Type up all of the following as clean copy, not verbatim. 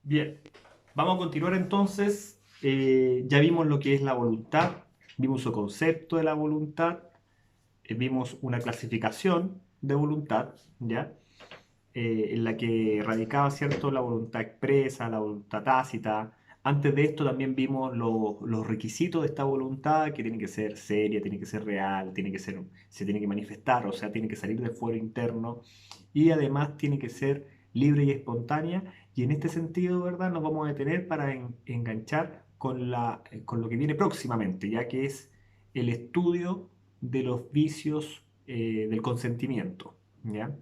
Bien, vamos a continuar entonces. Ya vimos lo que es la voluntad, vimos su concepto de la voluntad, vimos una clasificación de voluntad, ¿ya? En la que radicaba, ¿cierto?, la voluntad expresa, la voluntad tácita. Antes de esto también vimos los requisitos de esta voluntad, que tiene que ser seria, tiene que ser real, se tiene que manifestar, o sea, tiene que salir de fuero interno y además tiene que ser libre y espontánea. Y en este sentido, ¿verdad?, nos vamos a detener para enganchar con lo que viene próximamente, ya que es el estudio de los vicios del consentimiento, ¿ya?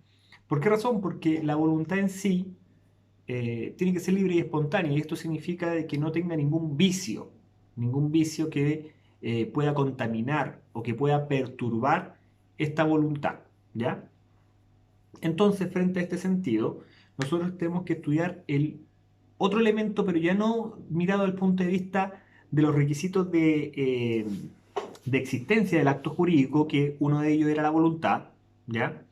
¿Por qué razón? Porque la voluntad en sí tiene que ser libre y espontánea, y esto significa de que no tenga ningún vicio que pueda contaminar o que pueda perturbar esta voluntad, ¿ya? Entonces, frente a este sentido, nosotros tenemos que estudiar el otro elemento, pero ya no mirado desde el punto de vista de los requisitos de existencia del acto jurídico, que uno de ellos era la voluntad, ¿ya?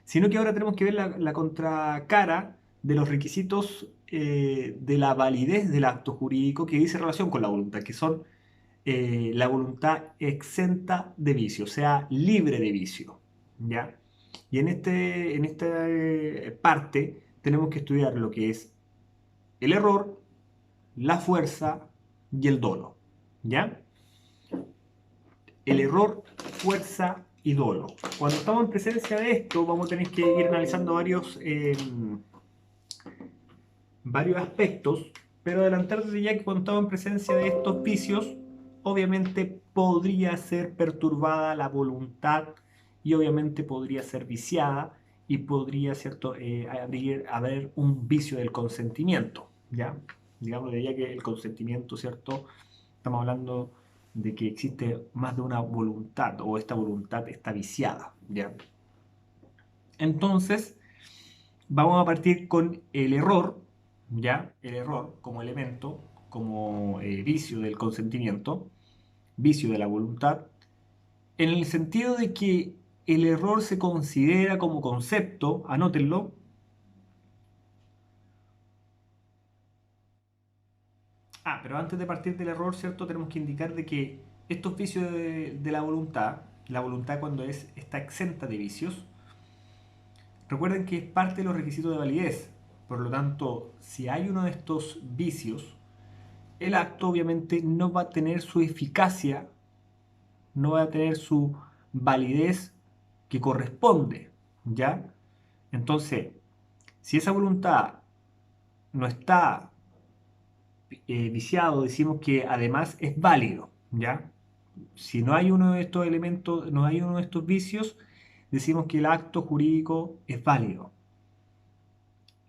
Sino que ahora tenemos que ver la contracara de los requisitos de la validez del acto jurídico que dice relación con la voluntad, que son la voluntad exenta de vicio, o sea, libre de vicio, ¿ya? Y en esta parte tenemos que estudiar lo que es el error, la fuerza y el dolo, ¿ya? El error, fuerza y dolo. Cuando estamos en presencia de esto, vamos a tener que ir analizando varios aspectos, pero adelantar desde ya que cuando estamos en presencia de estos vicios, obviamente podría ser perturbada la voluntad y obviamente podría ser viciada y podría, ¿cierto?, haber un vicio del consentimiento, ¿ya? Digamos de ya que el consentimiento, ¿cierto? Estamos hablando de que existe más de una voluntad o esta voluntad está viciada, ¿ya? Entonces, vamos a partir con el error, ¿ya? El error como elemento, como vicio del consentimiento, vicio de la voluntad, en el sentido de que el error se considera como concepto, anótenlo. Pero antes de partir del error, ¿cierto? Tenemos que indicar de que estos vicios de la voluntad cuando está exenta de vicios, recuerden que es parte de los requisitos de validez. Por lo tanto, si hay uno de estos vicios, el acto obviamente no va a tener su eficacia, no va a tener su validez que corresponde, ¿ya? Entonces, si esa voluntad no está viciado, decimos que además es válido, ¿ya? Si no hay uno de estos elementos, no hay uno de estos vicios, decimos que el acto jurídico es válido.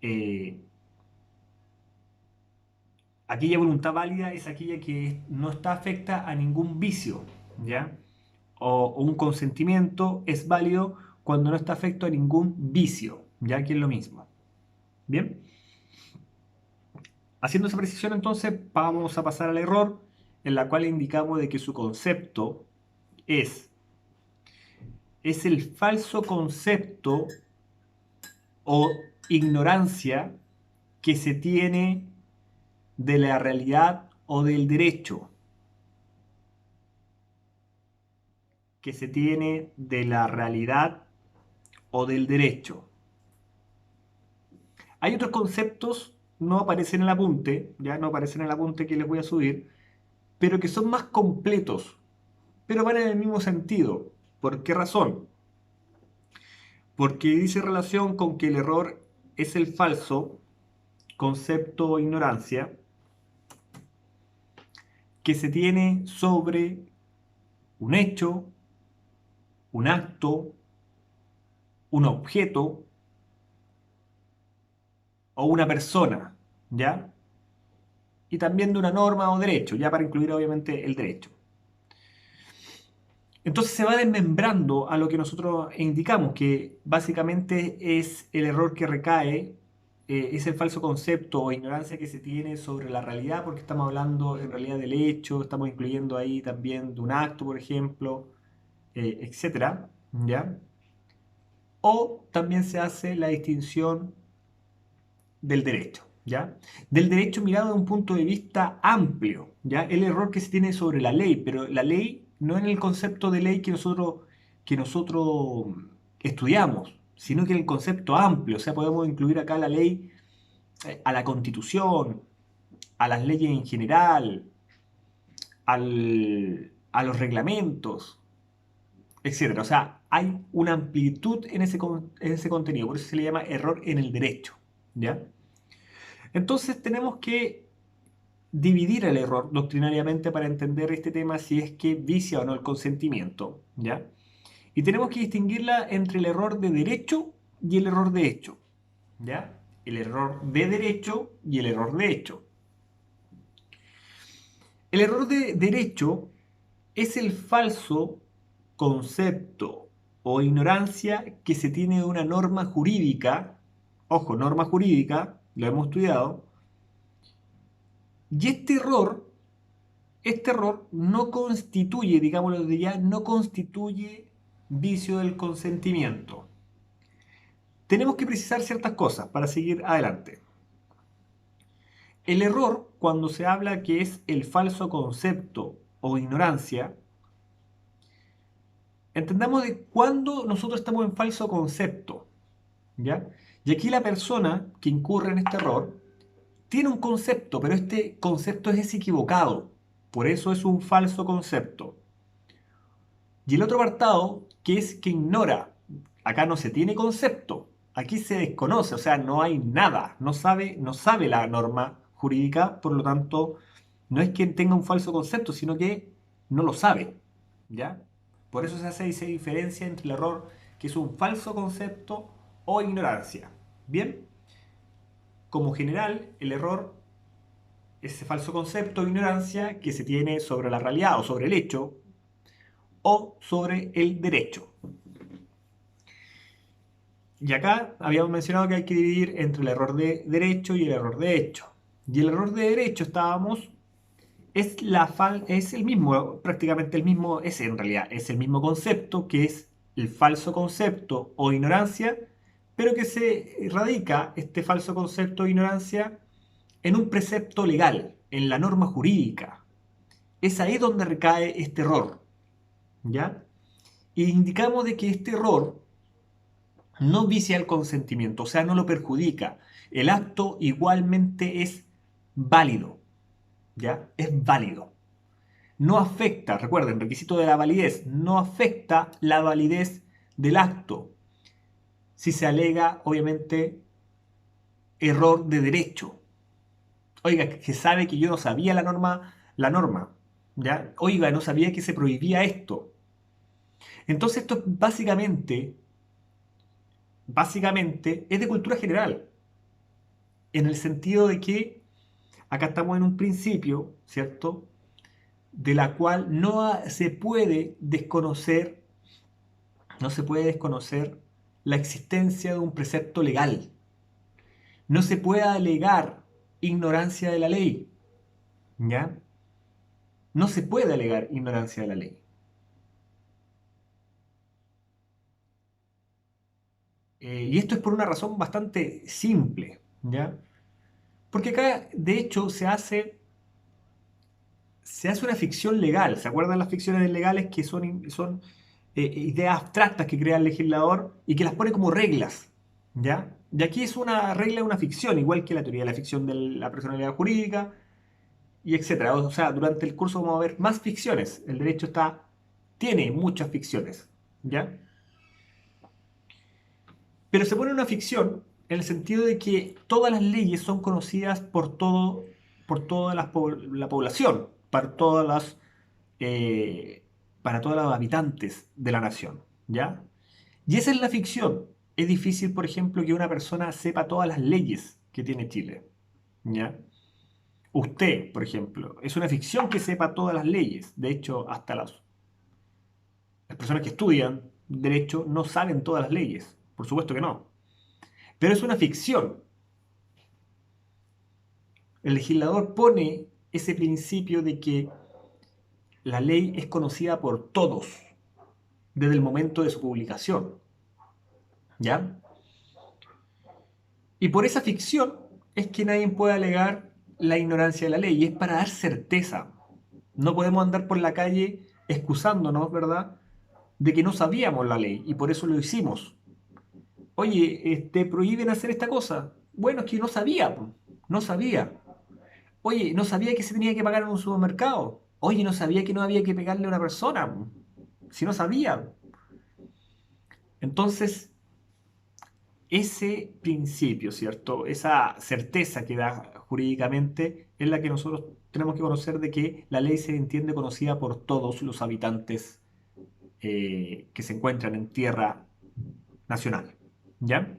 Eh, Aquella voluntad válida es aquella que no está afecta a ningún vicio, ¿ya? O un consentimiento es válido cuando no está afecto a ningún vicio, ya que es lo mismo. Bien, haciendo esa precisión entonces vamos a pasar al error, en la cual indicamos de que su concepto es, es el falso concepto o ignorancia que se tiene de la realidad o del derecho, que se tiene de la realidad o del derecho. Hay otros conceptos, no aparecen en el apunte, ya no aparecen en el apunte que les voy a subir, pero que son más completos, pero van en el mismo sentido. ¿Por qué razón? Porque dice relación con que el error es el falso concepto o ignorancia que se tiene sobre un hecho, un acto, un objeto o una persona, ¿ya? Y también de una norma o derecho, ya para incluir obviamente el derecho. Entonces se va desmembrando a lo que nosotros indicamos, que básicamente es el error que recae, es el falso concepto o ignorancia que se tiene sobre la realidad, porque estamos hablando en realidad del hecho, estamos incluyendo ahí también de un acto, por ejemplo, etcétera, ¿ya? O también se hace la distinción del derecho, ¿ya? Del derecho mirado desde un punto de vista amplio, ¿ya? El error que se tiene sobre la ley, pero la ley no en el concepto de ley que nosotros estudiamos, sino que en el concepto amplio, o sea, podemos incluir acá la ley, a la Constitución, a las leyes en general, a los reglamentos, etcétera. O sea, hay una amplitud en ese contenido, por eso se le llama error en el derecho, ¿ya? Entonces tenemos que dividir el error doctrinariamente para entender este tema si es que vicia o no el consentimiento, ¿ya? Y tenemos que distinguirla entre el error de derecho y el error de hecho, ¿ya? El error de derecho y el error de hecho. El error de derecho es el falso concepto o ignorancia que se tiene de una norma jurídica, ojo, norma jurídica, lo hemos estudiado, y este error no constituye, digámoslo de ya, no constituye vicio del consentimiento. Tenemos que precisar ciertas cosas para seguir adelante. El error, cuando se habla que es el falso concepto o ignorancia, entendamos de cuándo nosotros estamos en falso concepto, ¿ya? Y aquí la persona que incurre en este error tiene un concepto, pero este concepto es equivocado. Por eso es un falso concepto. Y el otro apartado, que es que ignora. Acá no se tiene concepto. Aquí se desconoce, o sea, no hay nada. No sabe la norma jurídica, por lo tanto, no es que tenga un falso concepto, sino que no lo sabe. ¿Ya? Por eso se hace esa diferencia entre el error, que es un falso concepto, o ignorancia. Bien, como general, el error es ese falso concepto o ignorancia que se tiene sobre la realidad o sobre el hecho o sobre el derecho. Y acá habíamos mencionado que hay que dividir entre el error de derecho y el error de hecho. Y el error de derecho es el mismo, prácticamente el mismo, en realidad es el mismo concepto, que es el falso concepto o ignorancia, pero que se radica este falso concepto o ignorancia en un precepto legal, en la norma jurídica. Es ahí donde recae este error, ¿ya? Y indicamos de que este error no vicia el consentimiento, o sea, no lo perjudica. El acto igualmente es válido, ¿ya? Es válido. No afecta, recuerden, requisito de la validez, no afecta la validez del acto si se alega, obviamente, error de derecho. Oiga, que sabe que yo no sabía la norma, ¿ya? Oiga, no sabía que se prohibía esto. Entonces esto básicamente es de cultura general, en el sentido de que acá estamos en un principio, ¿cierto? De la cual no se puede desconocer la existencia de un precepto legal. No se puede alegar ignorancia de la ley, ¿ya? No se puede alegar ignorancia de la ley. Y esto es por una razón bastante simple, ¿ya? Porque acá, de hecho, se hace una ficción legal. ¿Se acuerdan las ficciones legales que son ideas abstractas que crea el legislador y que las pone como reglas? ¿Ya? Y aquí es una regla, una ficción, igual que la teoría de la ficción de la personalidad jurídica, y etcétera. O sea, durante el curso vamos a ver más ficciones. El derecho tiene muchas ficciones, ¿ya? Pero se pone una ficción en el sentido de que todas las leyes son conocidas por toda la población, eh, para todos los habitantes de la nación, ¿ya? Y esa es la ficción. Es difícil, por ejemplo, que una persona sepa todas las leyes que tiene Chile, ¿ya? Usted, por ejemplo, es una ficción que sepa todas las leyes. De hecho, hasta las personas que estudian derecho no saben todas las leyes. Por supuesto que no. Pero es una ficción. El legislador pone ese principio de que la ley es conocida por todos desde el momento de su publicación, ¿ya? Y por esa ficción es que nadie puede alegar la ignorancia de la ley, y es para dar certeza. No podemos andar por la calle excusándonos, ¿verdad?, de que no sabíamos la ley y por eso lo hicimos. Oye, te prohíben hacer esta cosa. Bueno, es que no sabía, po. No sabía. Oye, no sabía que se tenía que pagar en un supermercado. Oye, no sabía que no había que pegarle a una persona, po. Si no sabía. Entonces, ese principio, ¿cierto? Esa certeza que da jurídicamente es la que nosotros tenemos que conocer, de que la ley se entiende conocida por todos los habitantes que se encuentran en tierra nacional. ¿Ya?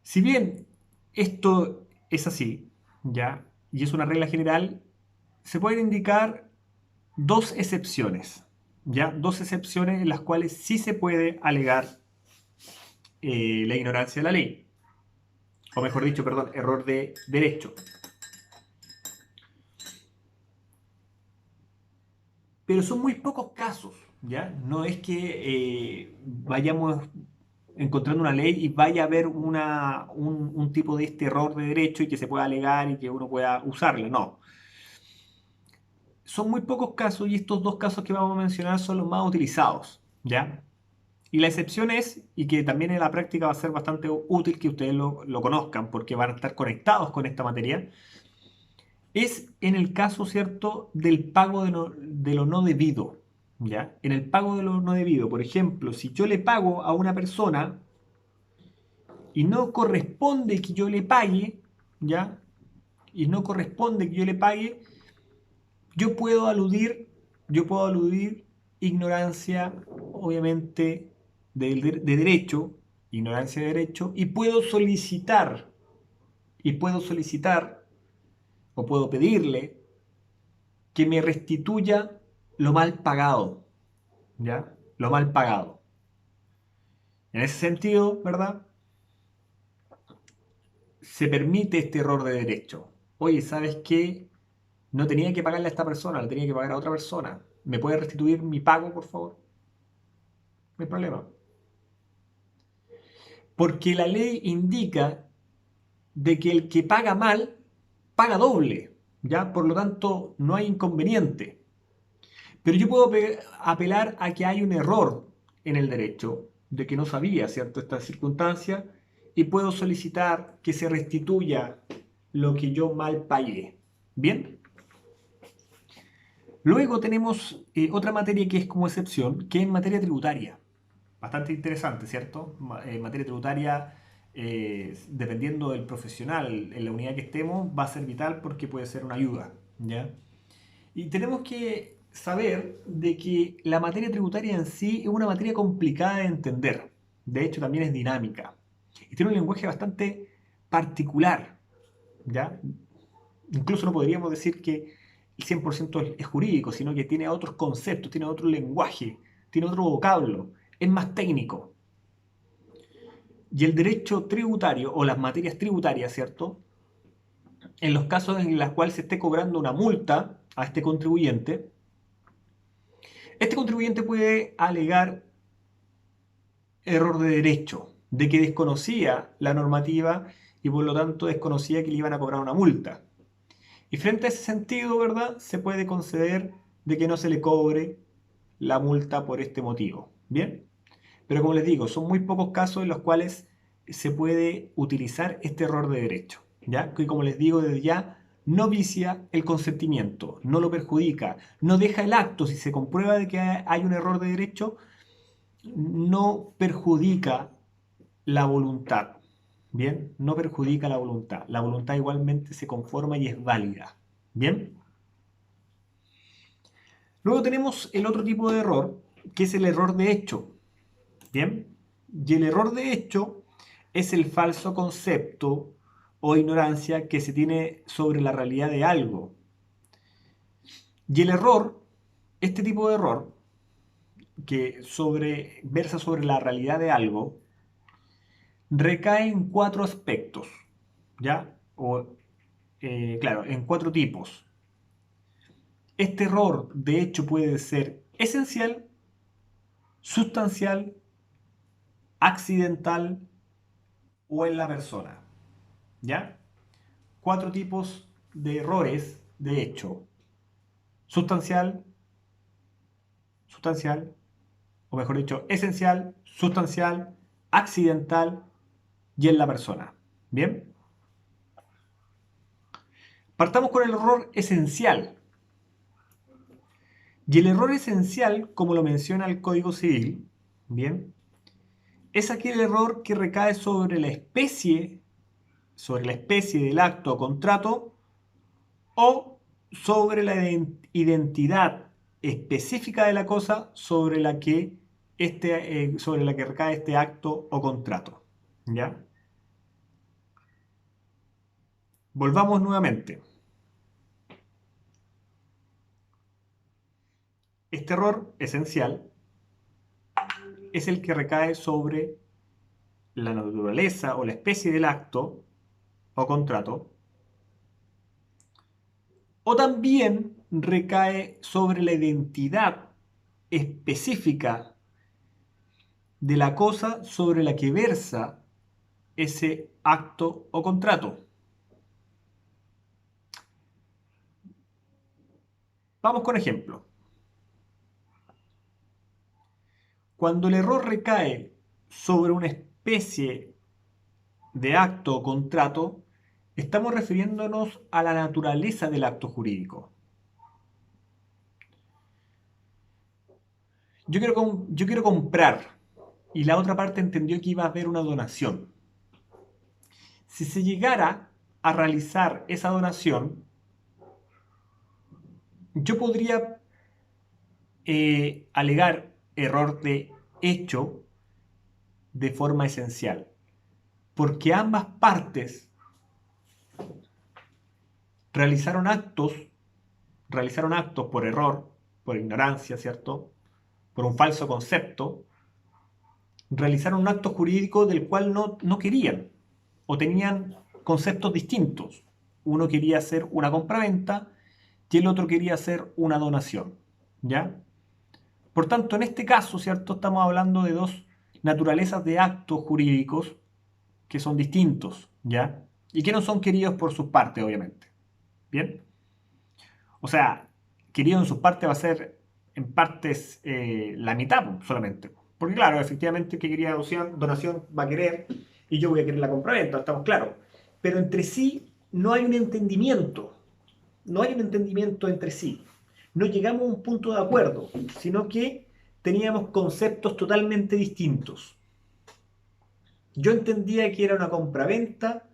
Si bien esto es así, ¿ya? Y es una regla general, se pueden indicar dos excepciones, ¿ya? Dos excepciones en las cuales sí se puede alegar la ignorancia de la ley, o mejor dicho, perdón, error de derecho. Pero son muy pocos casos, ¿ya? No es que vayamos encontrando una ley y vaya a haber un tipo de este error de derecho y que se pueda alegar y que uno pueda usarlo, no. Son muy pocos casos y estos dos casos que vamos a mencionar son los más utilizados, ¿ya? Y la excepción es, y que también en la práctica va a ser bastante útil que ustedes lo conozcan porque van a estar conectados con esta materia, es en el caso, ¿cierto?, del pago de lo no debido, ¿ya? En el pago de lo no debido, por ejemplo, si yo le pago a una persona y no corresponde que yo le pague, ¿ya? Y no corresponde que yo le pague, yo puedo aludir, yo puedo aludir ignorancia, obviamente, de derecho, ignorancia de derecho, y puedo solicitar, o puedo pedirle que me restituya lo mal pagado, ¿ya? Lo mal pagado. En ese sentido, ¿verdad? Se permite este error de derecho. Oye, ¿sabes qué? No tenía que pagarle a esta persona, le tenía que pagar a otra persona. ¿Me puede restituir mi pago, por favor? No hay problema. Porque la ley indica de que el que paga mal, paga doble, ¿ya? Por lo tanto, no hay inconveniente. Pero yo puedo apelar a que hay un error en el derecho, de que no sabía, ¿cierto?, esta circunstancia, y puedo solicitar que se restituya lo que yo mal pagué. ¿Bien? Luego tenemos otra materia que es como excepción, que es materia tributaria. Bastante interesante, ¿cierto? Materia tributaria, dependiendo del profesional en la unidad que estemos, va a ser vital porque puede ser una ayuda, ¿ya? Y tenemos que saber de que la materia tributaria en sí es una materia complicada de entender. De hecho, también es dinámica. Y tiene un lenguaje bastante particular, ¿ya? Incluso no podríamos decir que el 100% es jurídico, sino que tiene otros conceptos, tiene otro lenguaje, tiene otro vocablo, es más técnico. Y el derecho tributario o las materias tributarias, ¿cierto? En los casos en los cuales se esté cobrando una multa a este contribuyente puede alegar error de derecho, de que desconocía la normativa y por lo tanto desconocía que le iban a cobrar una multa. Y frente a ese sentido, ¿verdad?, se puede conceder de que no se le cobre la multa por este motivo. ¿Bien? Pero como les digo, son muy pocos casos en los cuales se puede utilizar este error de derecho, ¿ya? Que como les digo desde ya, no vicia el consentimiento, no lo perjudica, no deja el acto. Si se comprueba de que hay un error de derecho, no perjudica la voluntad. ¿Bien? No perjudica la voluntad. La voluntad igualmente se conforma y es válida. ¿Bien? Luego tenemos el otro tipo de error, que es el error de hecho. ¿Bien? Y el error de hecho es el falso concepto o ignorancia que se tiene sobre la realidad de algo. Y el error, este tipo de error, que versa sobre la realidad de algo, recae en cuatro aspectos, ¿ya? Claro, en cuatro tipos. Este error, de hecho, puede ser esencial, sustancial, accidental o en la persona. ¿Ya? 4 tipos de errores de hecho. Sustancial, sustancial, o mejor dicho, esencial, sustancial, accidental y en la persona. ¿Bien? Partamos con el error esencial. Y el error esencial, como lo menciona el Código Civil, ¿bien? Es aquel error que recae sobre la especie del acto o contrato o sobre la identidad específica de la cosa sobre la que recae este acto o contrato. ¿Ya? Volvamos nuevamente. Este error esencial es el que recae sobre la naturaleza o la especie del acto o contrato, o también recae sobre la identidad específica de la cosa sobre la que versa ese acto o contrato. Vamos con ejemplo. Cuando el error recae sobre una especie de acto o contrato, estamos refiriéndonos a la naturaleza del acto jurídico. Yo quiero comprar y la otra parte entendió que iba a haber una donación. Si se llegara a realizar esa donación, yo podría alegar error de hecho de forma esencial, porque ambas partes realizaron actos, realizaron actos por error, por ignorancia, ¿cierto? Por un falso concepto, realizaron un acto jurídico del cual no querían o tenían conceptos distintos. Uno quería hacer una compraventa y el otro quería hacer una donación, ¿ya? Por tanto, en este caso, ¿cierto? Estamos hablando de dos naturalezas de actos jurídicos que son distintos, ¿ya? Y que no son queridos por sus partes, obviamente. ¿Bien? O sea, querido en sus partes va a ser en partes la mitad solamente. Porque claro, efectivamente el que quería donación va a querer y yo voy a querer la compraventa, estamos claros. Pero entre sí no hay un entendimiento. No hay un entendimiento entre sí. No llegamos a un punto de acuerdo, sino que teníamos conceptos totalmente distintos. Yo entendía que era una compraventa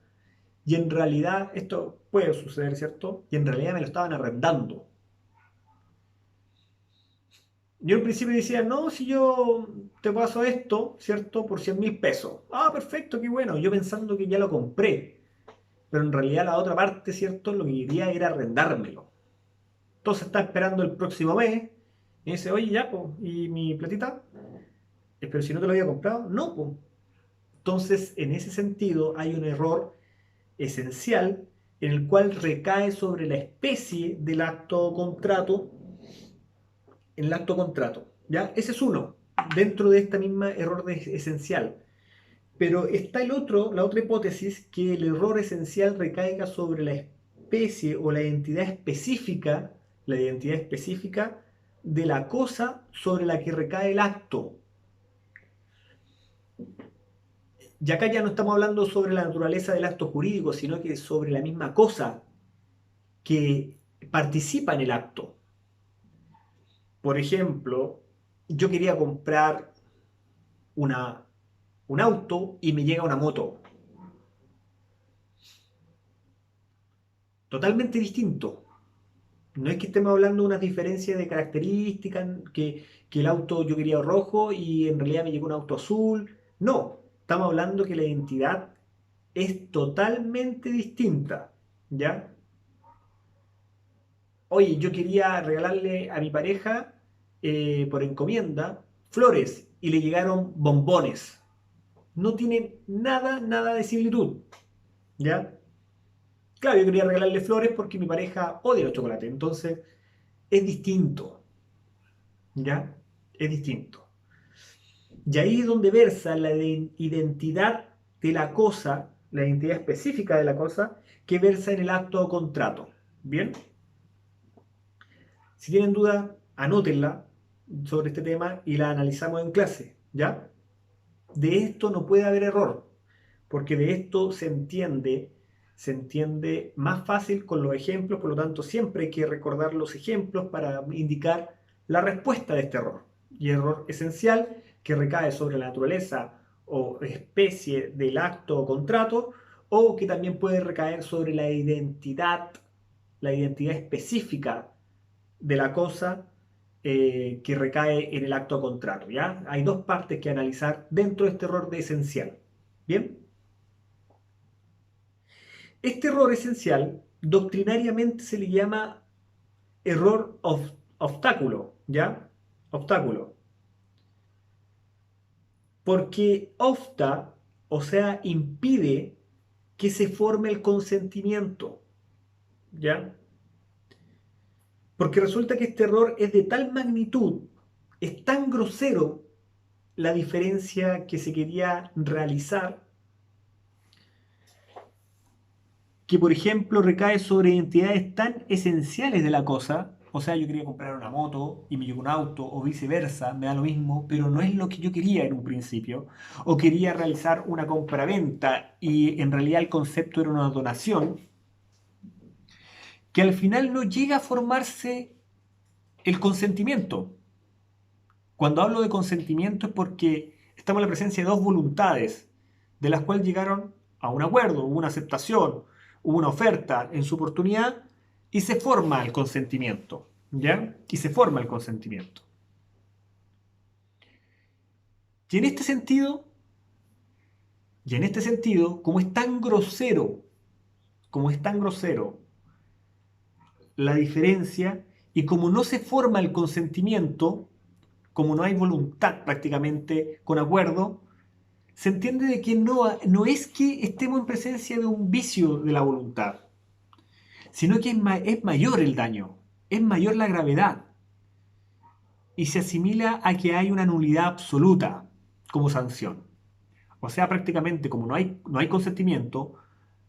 y en realidad, esto puede suceder, ¿cierto? Y en realidad me lo estaban arrendando. Yo al principio decía, no, si yo te paso esto, ¿cierto? Por 100.000 pesos. Ah, perfecto, qué bueno. Yo pensando que ya lo compré. Pero en realidad la otra parte, ¿cierto? Lo que quería era arrendármelo. Entonces está esperando el próximo mes y dice, oye, ya, pues, ¿y mi platita? Pero si no te lo había comprado, no, pues. Entonces, en ese sentido, hay un error esencial en el cual recae sobre la especie del acto o contrato, en el acto contrato. ¿Ya? Ese es uno, dentro de esta misma error esencial. Pero está la otra hipótesis, que el error esencial recaiga sobre la especie o la identidad específica de la cosa sobre la que recae el acto. Y acá ya no estamos hablando sobre la naturaleza del acto jurídico, sino que sobre la misma cosa que participa en el acto. Por ejemplo, yo quería comprar una, un auto y me llega una moto. Totalmente distinto. No es que estemos hablando de una diferencia de características, que el auto yo quería rojo y en realidad me llegó un auto azul. No, estamos hablando que la identidad es totalmente distinta. ¿Ya? Oye, yo quería regalarle a mi pareja por encomienda flores y le llegaron bombones. No tiene nada, nada de similitud. ¿Ya? Claro, yo quería regalarle flores porque mi pareja odia los chocolates. Entonces, es distinto. ¿Ya? Es distinto. Y ahí es donde versa la identidad de la cosa la identidad específica de la cosa, que versa en el acto o contrato. ¿Bien? Si tienen duda, anótenla sobre este tema y la analizamos en clase, ¿ya? De esto no puede haber error, porque de esto se entiende más fácil con los ejemplos, por lo tanto siempre hay que recordar los ejemplos para indicar la respuesta de este error. Y error esencial que recae sobre la naturaleza o especie del acto o contrato, o que también puede recaer sobre la identidad específica de la cosa que recae en el acto o contrato, ¿ya? Hay dos partes que analizar dentro de este error de esencial. ¿Bien? Este error esencial doctrinariamente se le llama error obstáculo, ¿ya? Obstáculo. Porque obsta, o sea, impide que se forme el consentimiento, ¿ya? Porque resulta que este error es de tal magnitud, es tan grosero la diferencia que se quería realizar, que por ejemplo recae sobre identidades tan esenciales de la cosa, o sea, yo quería comprar una moto y me llegó un auto o viceversa, me da lo mismo, pero no es lo que yo quería en un principio, o quería realizar una compra-venta y en realidad el concepto era una donación, que al final no llega a formarse el consentimiento. Cuando hablo de consentimiento es porque estamos en la presencia de dos voluntades, de las cuales llegaron a un acuerdo, hubo una aceptación, hubo una oferta en su oportunidad y se forma el consentimiento, ¿ya? Y se forma el consentimiento. Y en este sentido, como es tan grosero, como es tan grosero la diferencia y como no se forma el consentimiento, como no hay voluntad prácticamente con acuerdo, se entiende de que no es que estemos en presencia de un vicio de la voluntad, sino que es mayor el daño, es mayor la gravedad y se asimila a que hay una nulidad absoluta como sanción. O sea, prácticamente como no hay consentimiento,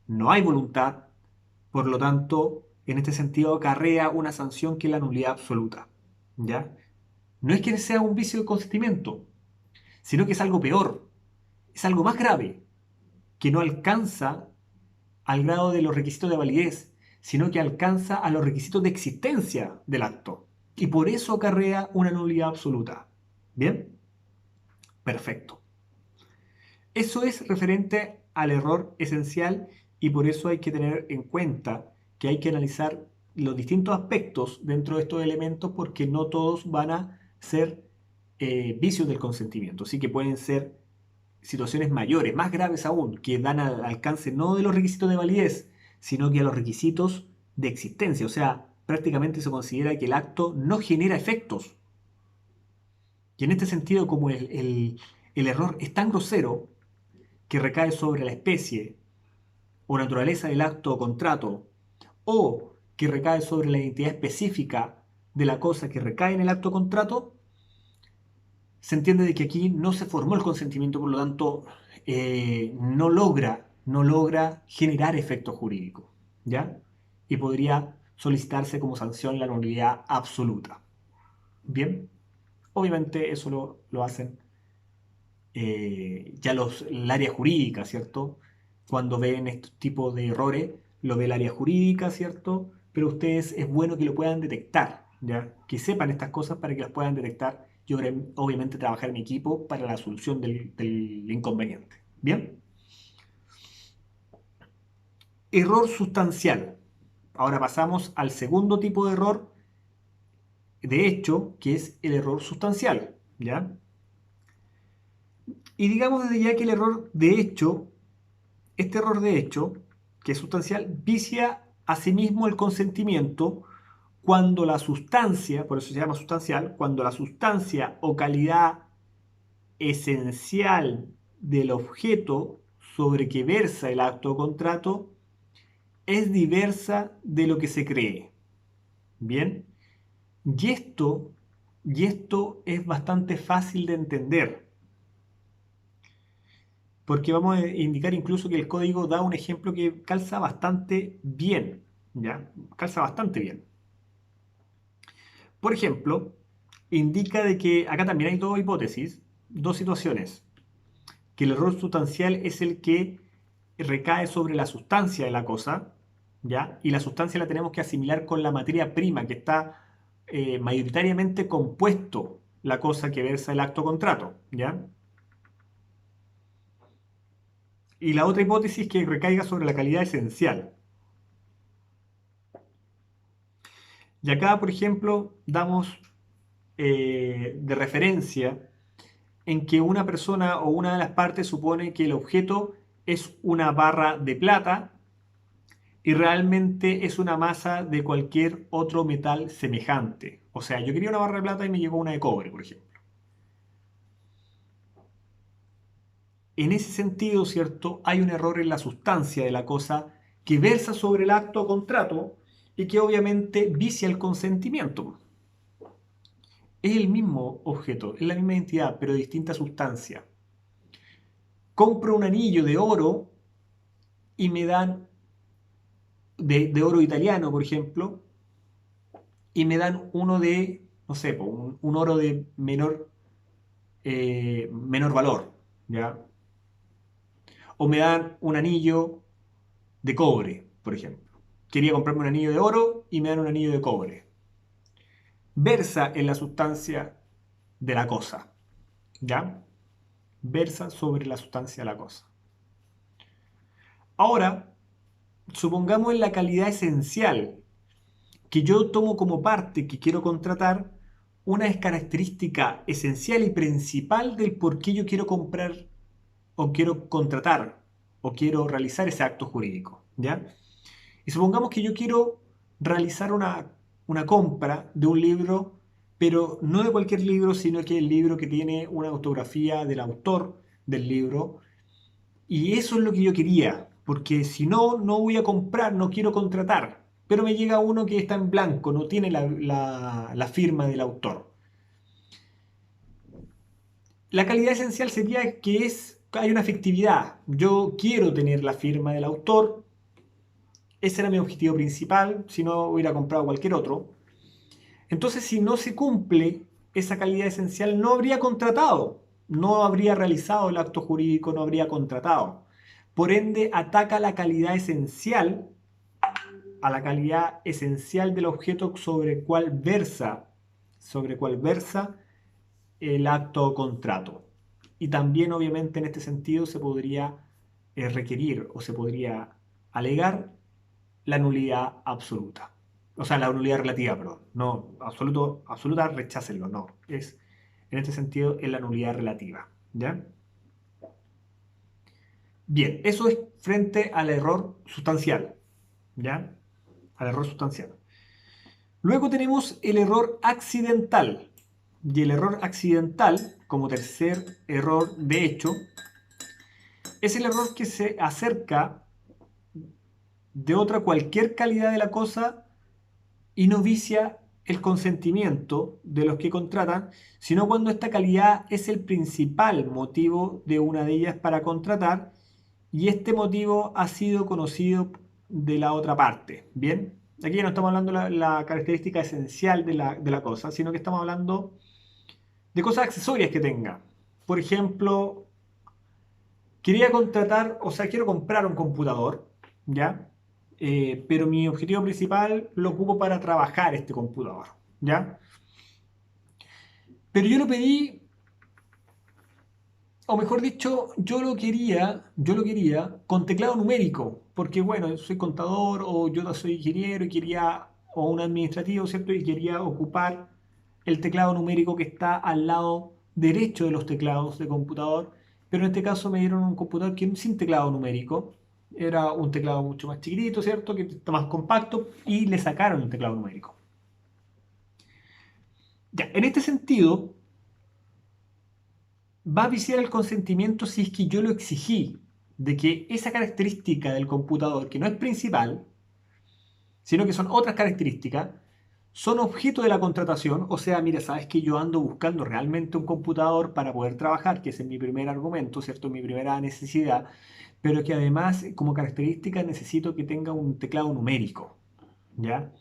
no hay voluntad, por lo tanto, en este sentido acarrea una sanción que es la nulidad absoluta. ¿Ya? No es que sea un vicio de consentimiento, sino que es algo peor, es algo más grave, que no alcanza al grado de los requisitos de validez, sino que alcanza a los requisitos de existencia del acto. Y por eso acarrea una nulidad absoluta. ¿Bien? Perfecto. Eso es referente al error esencial y por eso hay que tener en cuenta que hay que analizar los distintos aspectos dentro de estos elementos porque no todos van a ser vicios del consentimiento. Así que pueden ser situaciones mayores, más graves aún, que dan al alcance no de los requisitos de validez, sino que a los requisitos de existencia. O sea, prácticamente se considera que el acto no genera efectos. Y en este sentido, como el error es tan grosero que recae sobre la especie o naturaleza del acto o contrato, o que recae sobre la identidad específica de la cosa que recae en el acto o contrato, se entiende de que aquí no se formó el consentimiento, por lo tanto, no logra generar efecto jurídico, ¿ya? Y podría solicitarse como sanción la nulidad absoluta. Bien, obviamente eso lo hacen ya el área jurídica, ¿cierto? Cuando ven estos tipos de errores, lo ve el área jurídica, ¿cierto? Pero ustedes es bueno que lo puedan detectar, ¿ya? Que sepan estas cosas para que las puedan detectar y obviamente trabajar en equipo para la solución del inconveniente. ¿Bien? Error sustancial. Ahora pasamos al segundo tipo de error de hecho, que es el error sustancial, ¿ya? Y digamos desde ya que el error de hecho, este error de hecho, que es sustancial, vicia a sí mismo el consentimiento cuando la sustancia, por eso se llama sustancial, cuando la sustancia o calidad esencial del objeto sobre que versa el acto o contrato es diversa de lo que se cree. Bien, y esto es bastante fácil de entender. porque vamos a indicar incluso que el código da un ejemplo que calza bastante bien, ¿ya? Calza bastante bien. Por ejemplo, indica de que acá también hay dos hipótesis, dos situaciones, que el error sustancial es el que recae sobre la sustancia de la cosa, ¿ya? Y la sustancia la tenemos que asimilar con la materia prima, que está mayoritariamente compuesto la cosa que versa el acto contrato, ¿ya? Y la otra hipótesis que recaiga sobre la calidad esencial. Y acá, por ejemplo, damos de referencia en que una persona o una de las partes supone que el objeto es una barra de plata y realmente es una masa de cualquier otro metal semejante. O sea, yo quería una barra de plata y me llegó una de cobre, por ejemplo. En ese sentido, ¿cierto? Hay un error en la sustancia de la cosa que versa sobre el acto o contrato y que obviamente vicia el consentimiento. Es el mismo objeto, es la misma entidad, pero de distinta sustancia. Compro un anillo de oro y me dan, de oro italiano, por ejemplo, y me dan uno de, no sé, un oro de menor valor, ¿ya? O me dan un anillo de cobre, por ejemplo. Quería comprarme un anillo de oro y me dan un anillo de cobre. Versa en la sustancia de la cosa, ¿ya? Versa sobre la sustancia de la cosa. Ahora, supongamos en la calidad esencial que yo tomo como parte que quiero contratar una característica esencial y principal del por qué yo quiero comprar o quiero contratar o quiero realizar ese acto jurídico, ¿ya? Y supongamos que yo quiero realizar una compra de un libro, pero no de cualquier libro, sino que el libro que tiene una autografía del autor del libro. Y eso es lo que yo quería, porque si no, no voy a comprar, no quiero contratar. Pero me llega uno que está en blanco, no tiene la firma del autor. La calidad esencial sería que hay una efectividad. Yo quiero tener la firma del autor. Ese era mi objetivo principal, si no hubiera comprado cualquier otro. Entonces, si no se cumple esa calidad esencial, no habría contratado, no habría realizado el acto jurídico, no habría contratado. Por ende, ataca la calidad esencial, a la calidad esencial del objeto sobre cuál versa el acto o contrato. Y también, obviamente, en este sentido se podría requerir o se podría alegar la nulidad absoluta. O sea, la nulidad relativa, perdón. No, absoluta, rechácenlo, no. En este sentido, es la nulidad relativa. ¿Ya? Bien, eso es frente al error sustancial. ¿Ya? Al error sustancial. Luego tenemos el error accidental. Y el error accidental, como tercer error de hecho, es el error que se acerca de otra cualquier calidad de la cosa y no vicia el consentimiento de los que contratan, sino cuando esta calidad es el principal motivo de una de ellas para contratar y este motivo ha sido conocido de la otra parte. Bien, aquí ya no estamos hablando de la característica esencial de la cosa, sino que estamos hablando de cosas accesorias que tenga. Por ejemplo, quería contratar, o sea, quiero comprar un computador, ¿ya? Pero mi objetivo principal lo ocupo para trabajar este computador, ¿ya? Pero yo lo pedí, o mejor dicho, yo lo quería con teclado numérico, porque bueno, soy contador o yo soy ingeniero y quería, o un administrativo, ¿cierto? Y quería ocupar el teclado numérico que está al lado derecho de los teclados de computador, pero en este caso me dieron un computador que sin teclado numérico, era un teclado mucho más chiquitito, ¿cierto? Que está más compacto y le sacaron el teclado numérico. Ya, en este sentido, va a viciar el consentimiento si es que yo lo exigí, de que esa característica del computador, que no es principal, sino que son otras características, son objeto de la contratación. O sea, mira, sabes que yo ando buscando realmente un computador para poder trabajar, que ese es mi primer argumento, ¿cierto? Mi primera necesidad, pero que además, como característica, necesito que tenga un teclado numérico, ¿ya?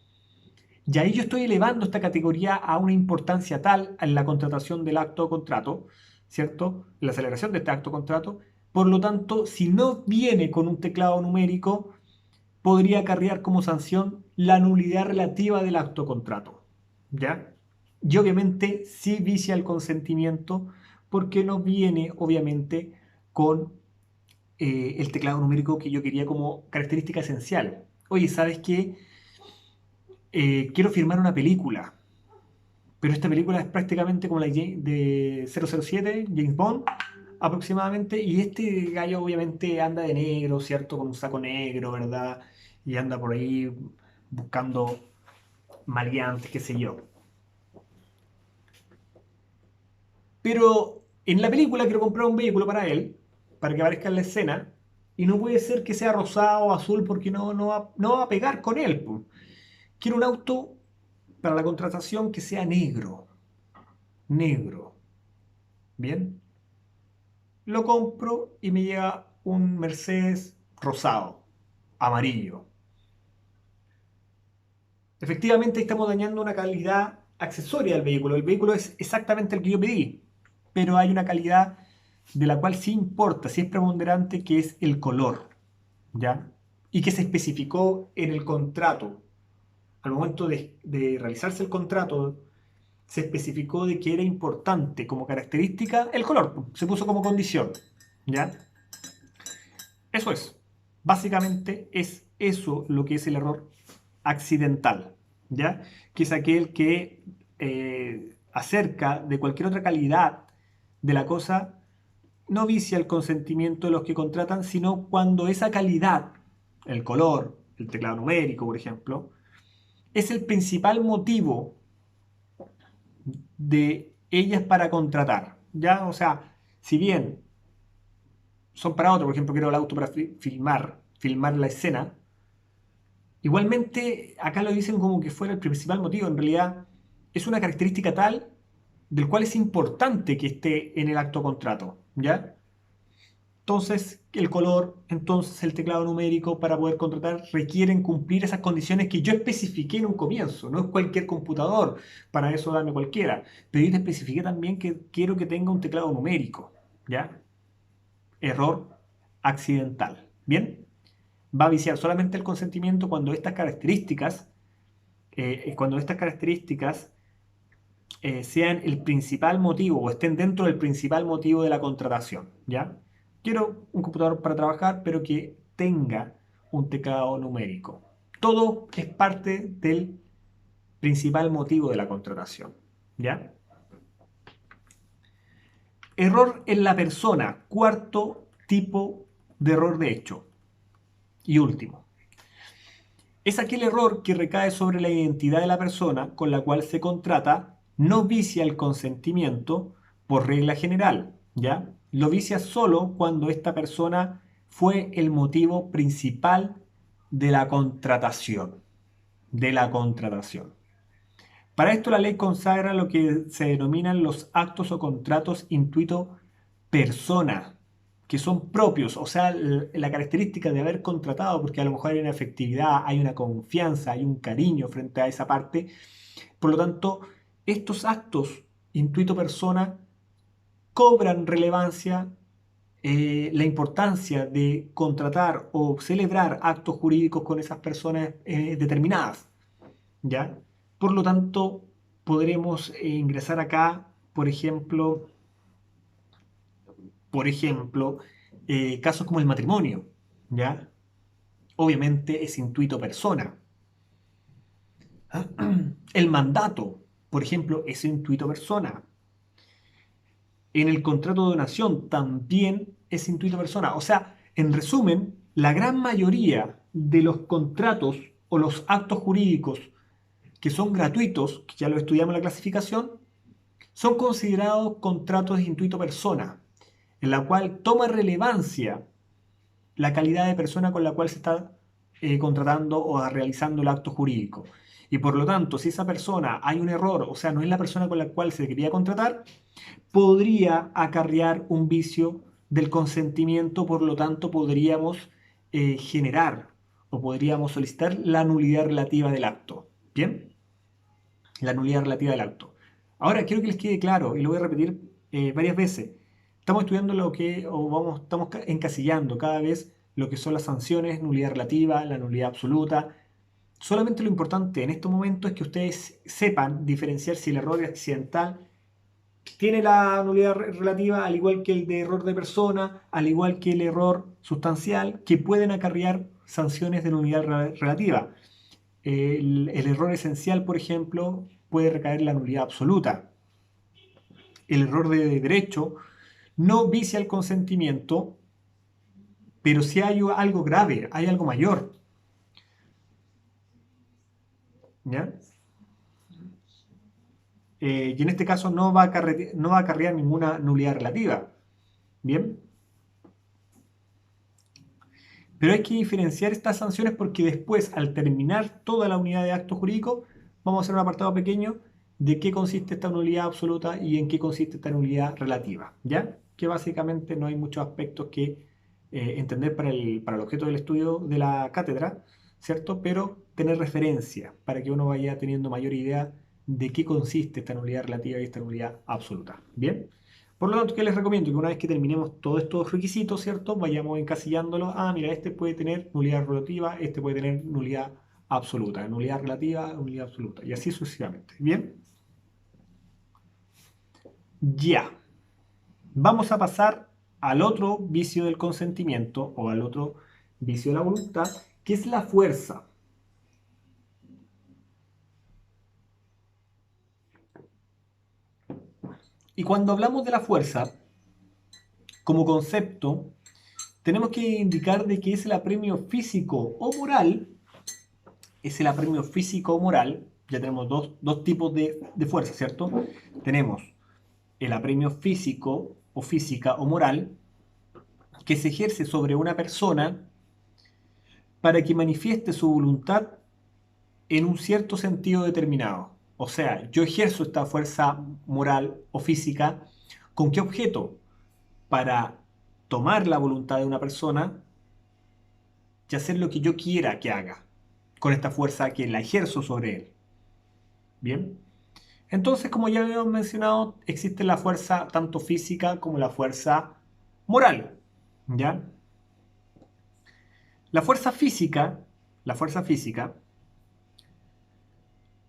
Y ahí yo estoy elevando esta categoría a una importancia tal en la contratación del acto o contrato, ¿cierto? La celebración de este acto o contrato. Por lo tanto, si no viene con un teclado numérico, podría acarrear como sanción la nulidad relativa del acto o contrato, ¿ya? Y obviamente sí vicia el consentimiento porque no viene, obviamente, con el teclado numérico que yo quería como característica esencial. Oye, ¿sabes qué? Quiero firmar una película, pero esta película es prácticamente como la de 007, James Bond, aproximadamente, y este gallo obviamente anda de negro, ¿cierto? Con un saco negro, ¿verdad? Y anda por ahí buscando maleantes, qué sé yo. Pero en la película quiero comprar un vehículo para él, para que aparezca en la escena, y no puede ser que sea rosado o azul porque no va a pegar con él, po. Quiero un auto para la contratación que sea negro, negro, ¿bien? Lo compro y me llega un Mercedes rosado, amarillo. Efectivamente estamos dañando una calidad accesoria del vehículo. El vehículo es exactamente el que yo pedí, pero hay una calidad de la cual sí importa, sí es preponderante, que es el color, ¿ya? Y que se especificó en el contrato. Al momento de realizarse el contrato, se especificó de que era importante como característica el color, se puso como condición, ¿ya? Eso es. Básicamente es eso lo que es el error accidental, ¿ya? Que es aquel que acerca de cualquier otra calidad de la cosa, no vicia el consentimiento de los que contratan, sino cuando esa calidad, el color, el teclado numérico, por ejemplo, es el principal motivo de ellas para contratar, ¿ya? O sea, si bien son para otro, por ejemplo, quiero el auto para filmar la escena. Igualmente, acá lo dicen como que fuera el principal motivo. En realidad, es una característica tal del cual es importante que esté en el acto contrato, ¿ya? Entonces, el color, entonces el teclado numérico para poder contratar requieren cumplir esas condiciones que yo especifiqué en un comienzo. No es cualquier computador, para eso dame cualquiera. Pero yo te especifiqué también que quiero que tenga un teclado numérico, ¿ya? Error accidental. ¿Bien? Va a viciar solamente el consentimiento cuando estas características sean el principal motivo o estén dentro del principal motivo de la contratación, ¿ya? Quiero un computador para trabajar, pero que tenga un teclado numérico. Todo es parte del principal motivo de la contratación, ¿ya? Error en la persona, cuarto tipo de error de hecho. Y último, es aquel error que recae sobre la identidad de la persona con la cual se contrata, no vicia el consentimiento por regla general, ¿ya? Lo vicia solo cuando esta persona fue el motivo principal de la contratación, de la contratación. Para esto la ley consagra lo que se denominan los actos o contratos intuito persona, que son propios, o sea, la característica de haber contratado, porque a lo mejor hay una efectividad, hay una confianza, hay un cariño frente a esa parte. Por lo tanto, estos actos intuito persona cobran relevancia, la importancia de contratar o celebrar actos jurídicos con esas personas determinadas, ¿ya? Por lo tanto, podremos ingresar acá, por ejemplo, casos como el matrimonio, ¿ya? Obviamente es intuito persona. El mandato, por ejemplo, es intuito persona. En el contrato de donación también es intuito persona. O sea, en resumen, la gran mayoría de los contratos o los actos jurídicos que son gratuitos, que ya lo estudiamos en la clasificación, son considerados contratos de intuito persona, en la cual toma relevancia la calidad de persona con la cual se está contratando o realizando el acto jurídico. y por lo tanto, si esa persona hay un error, o sea, no es la persona con la cual se quería contratar, podría acarrear un vicio del consentimiento, por lo tanto, podríamos generar o podríamos solicitar la nulidad relativa del acto. ¿Bien? La nulidad relativa del acto. Ahora, quiero que les quede claro, y lo voy a repetir varias veces. Estamos estudiando lo que, estamos encasillando cada vez lo que son las sanciones, nulidad relativa, la nulidad absoluta. Solamente lo importante en este momento es que ustedes sepan diferenciar si el error accidental tiene la nulidad relativa, al igual que el de error de persona, al igual que el error sustancial, que pueden acarrear sanciones de nulidad relativa. El error esencial, por ejemplo, puede recaer en la nulidad absoluta. El error de derecho no vicia el consentimiento, pero si hay algo grave, hay algo mayor. ¿Ya? Y en este caso no va a acarrear ninguna nulidad relativa. ¿Bien? Pero hay que diferenciar estas sanciones porque después, al terminar toda la unidad de acto jurídico, vamos a hacer un apartado pequeño de qué consiste esta nulidad absoluta y en qué consiste esta nulidad relativa. ¿Ya? Que básicamente no hay muchos aspectos que entender para el objeto del estudio de la cátedra, ¿cierto? Pero tener referencia para que uno vaya teniendo mayor idea de qué consiste esta nulidad relativa y esta nulidad absoluta. ¿Bien? Por lo tanto, ¿qué les recomiendo? Que una vez que terminemos todos estos requisitos, ¿cierto? Vayamos encasillándolos. Ah, mira, este puede tener nulidad relativa, este puede tener nulidad absoluta, nulidad relativa, nulidad absoluta, y así sucesivamente. ¿Bien? Ya. Vamos a pasar al otro vicio del consentimiento o al otro vicio de la voluntad, que es la fuerza. Y cuando hablamos de la fuerza, como concepto, tenemos que indicar de que es el apremio físico o moral, ya tenemos dos tipos de fuerza, ¿cierto? Tenemos el apremio físico o física o moral, que se ejerce sobre una persona para que manifieste su voluntad en un cierto sentido determinado. O sea, yo ejerzo esta fuerza moral o física, ¿con qué objeto? Para tomar la voluntad de una persona y hacer lo que yo quiera que haga, con esta fuerza que la ejerzo sobre él. ¿Bien? Entonces, como ya habíamos mencionado, existe la fuerza tanto física como la fuerza moral. ¿Ya? La fuerza física, la fuerza física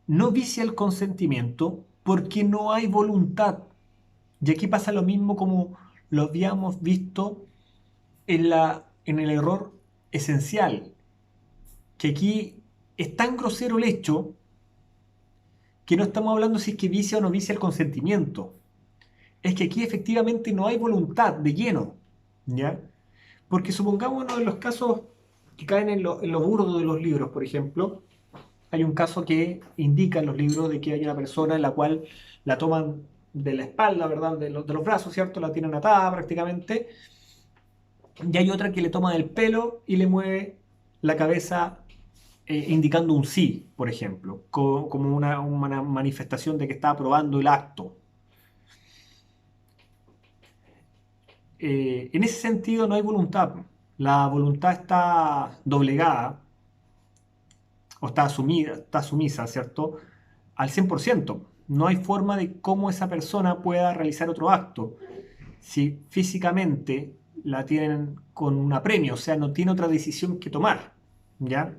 no vicia el consentimiento porque no hay voluntad. Y aquí pasa lo mismo como lo habíamos visto en el error esencial, que aquí es tan grosero el hecho que no estamos hablando si es que vicia o no vicia el consentimiento. Es que aquí efectivamente no hay voluntad de lleno, ¿ya? Porque supongamos uno de los casos que caen en los burdos de los libros, por ejemplo, hay un caso que indica en los libros de que hay una persona en la cual la toman de la espalda, ¿verdad? De los brazos, ¿cierto? La tienen atada prácticamente. Y hay otra que le toma del pelo y le mueve la cabeza indicando un sí, por ejemplo, como una manifestación de que está aprobando el acto. En ese sentido no hay voluntad. La voluntad está doblegada o está sumisa, ¿cierto? Al 100%. No hay forma de cómo esa persona pueda realizar otro acto. Si físicamente la tienen con un apremio, o sea, no tiene otra decisión que tomar, ¿ya?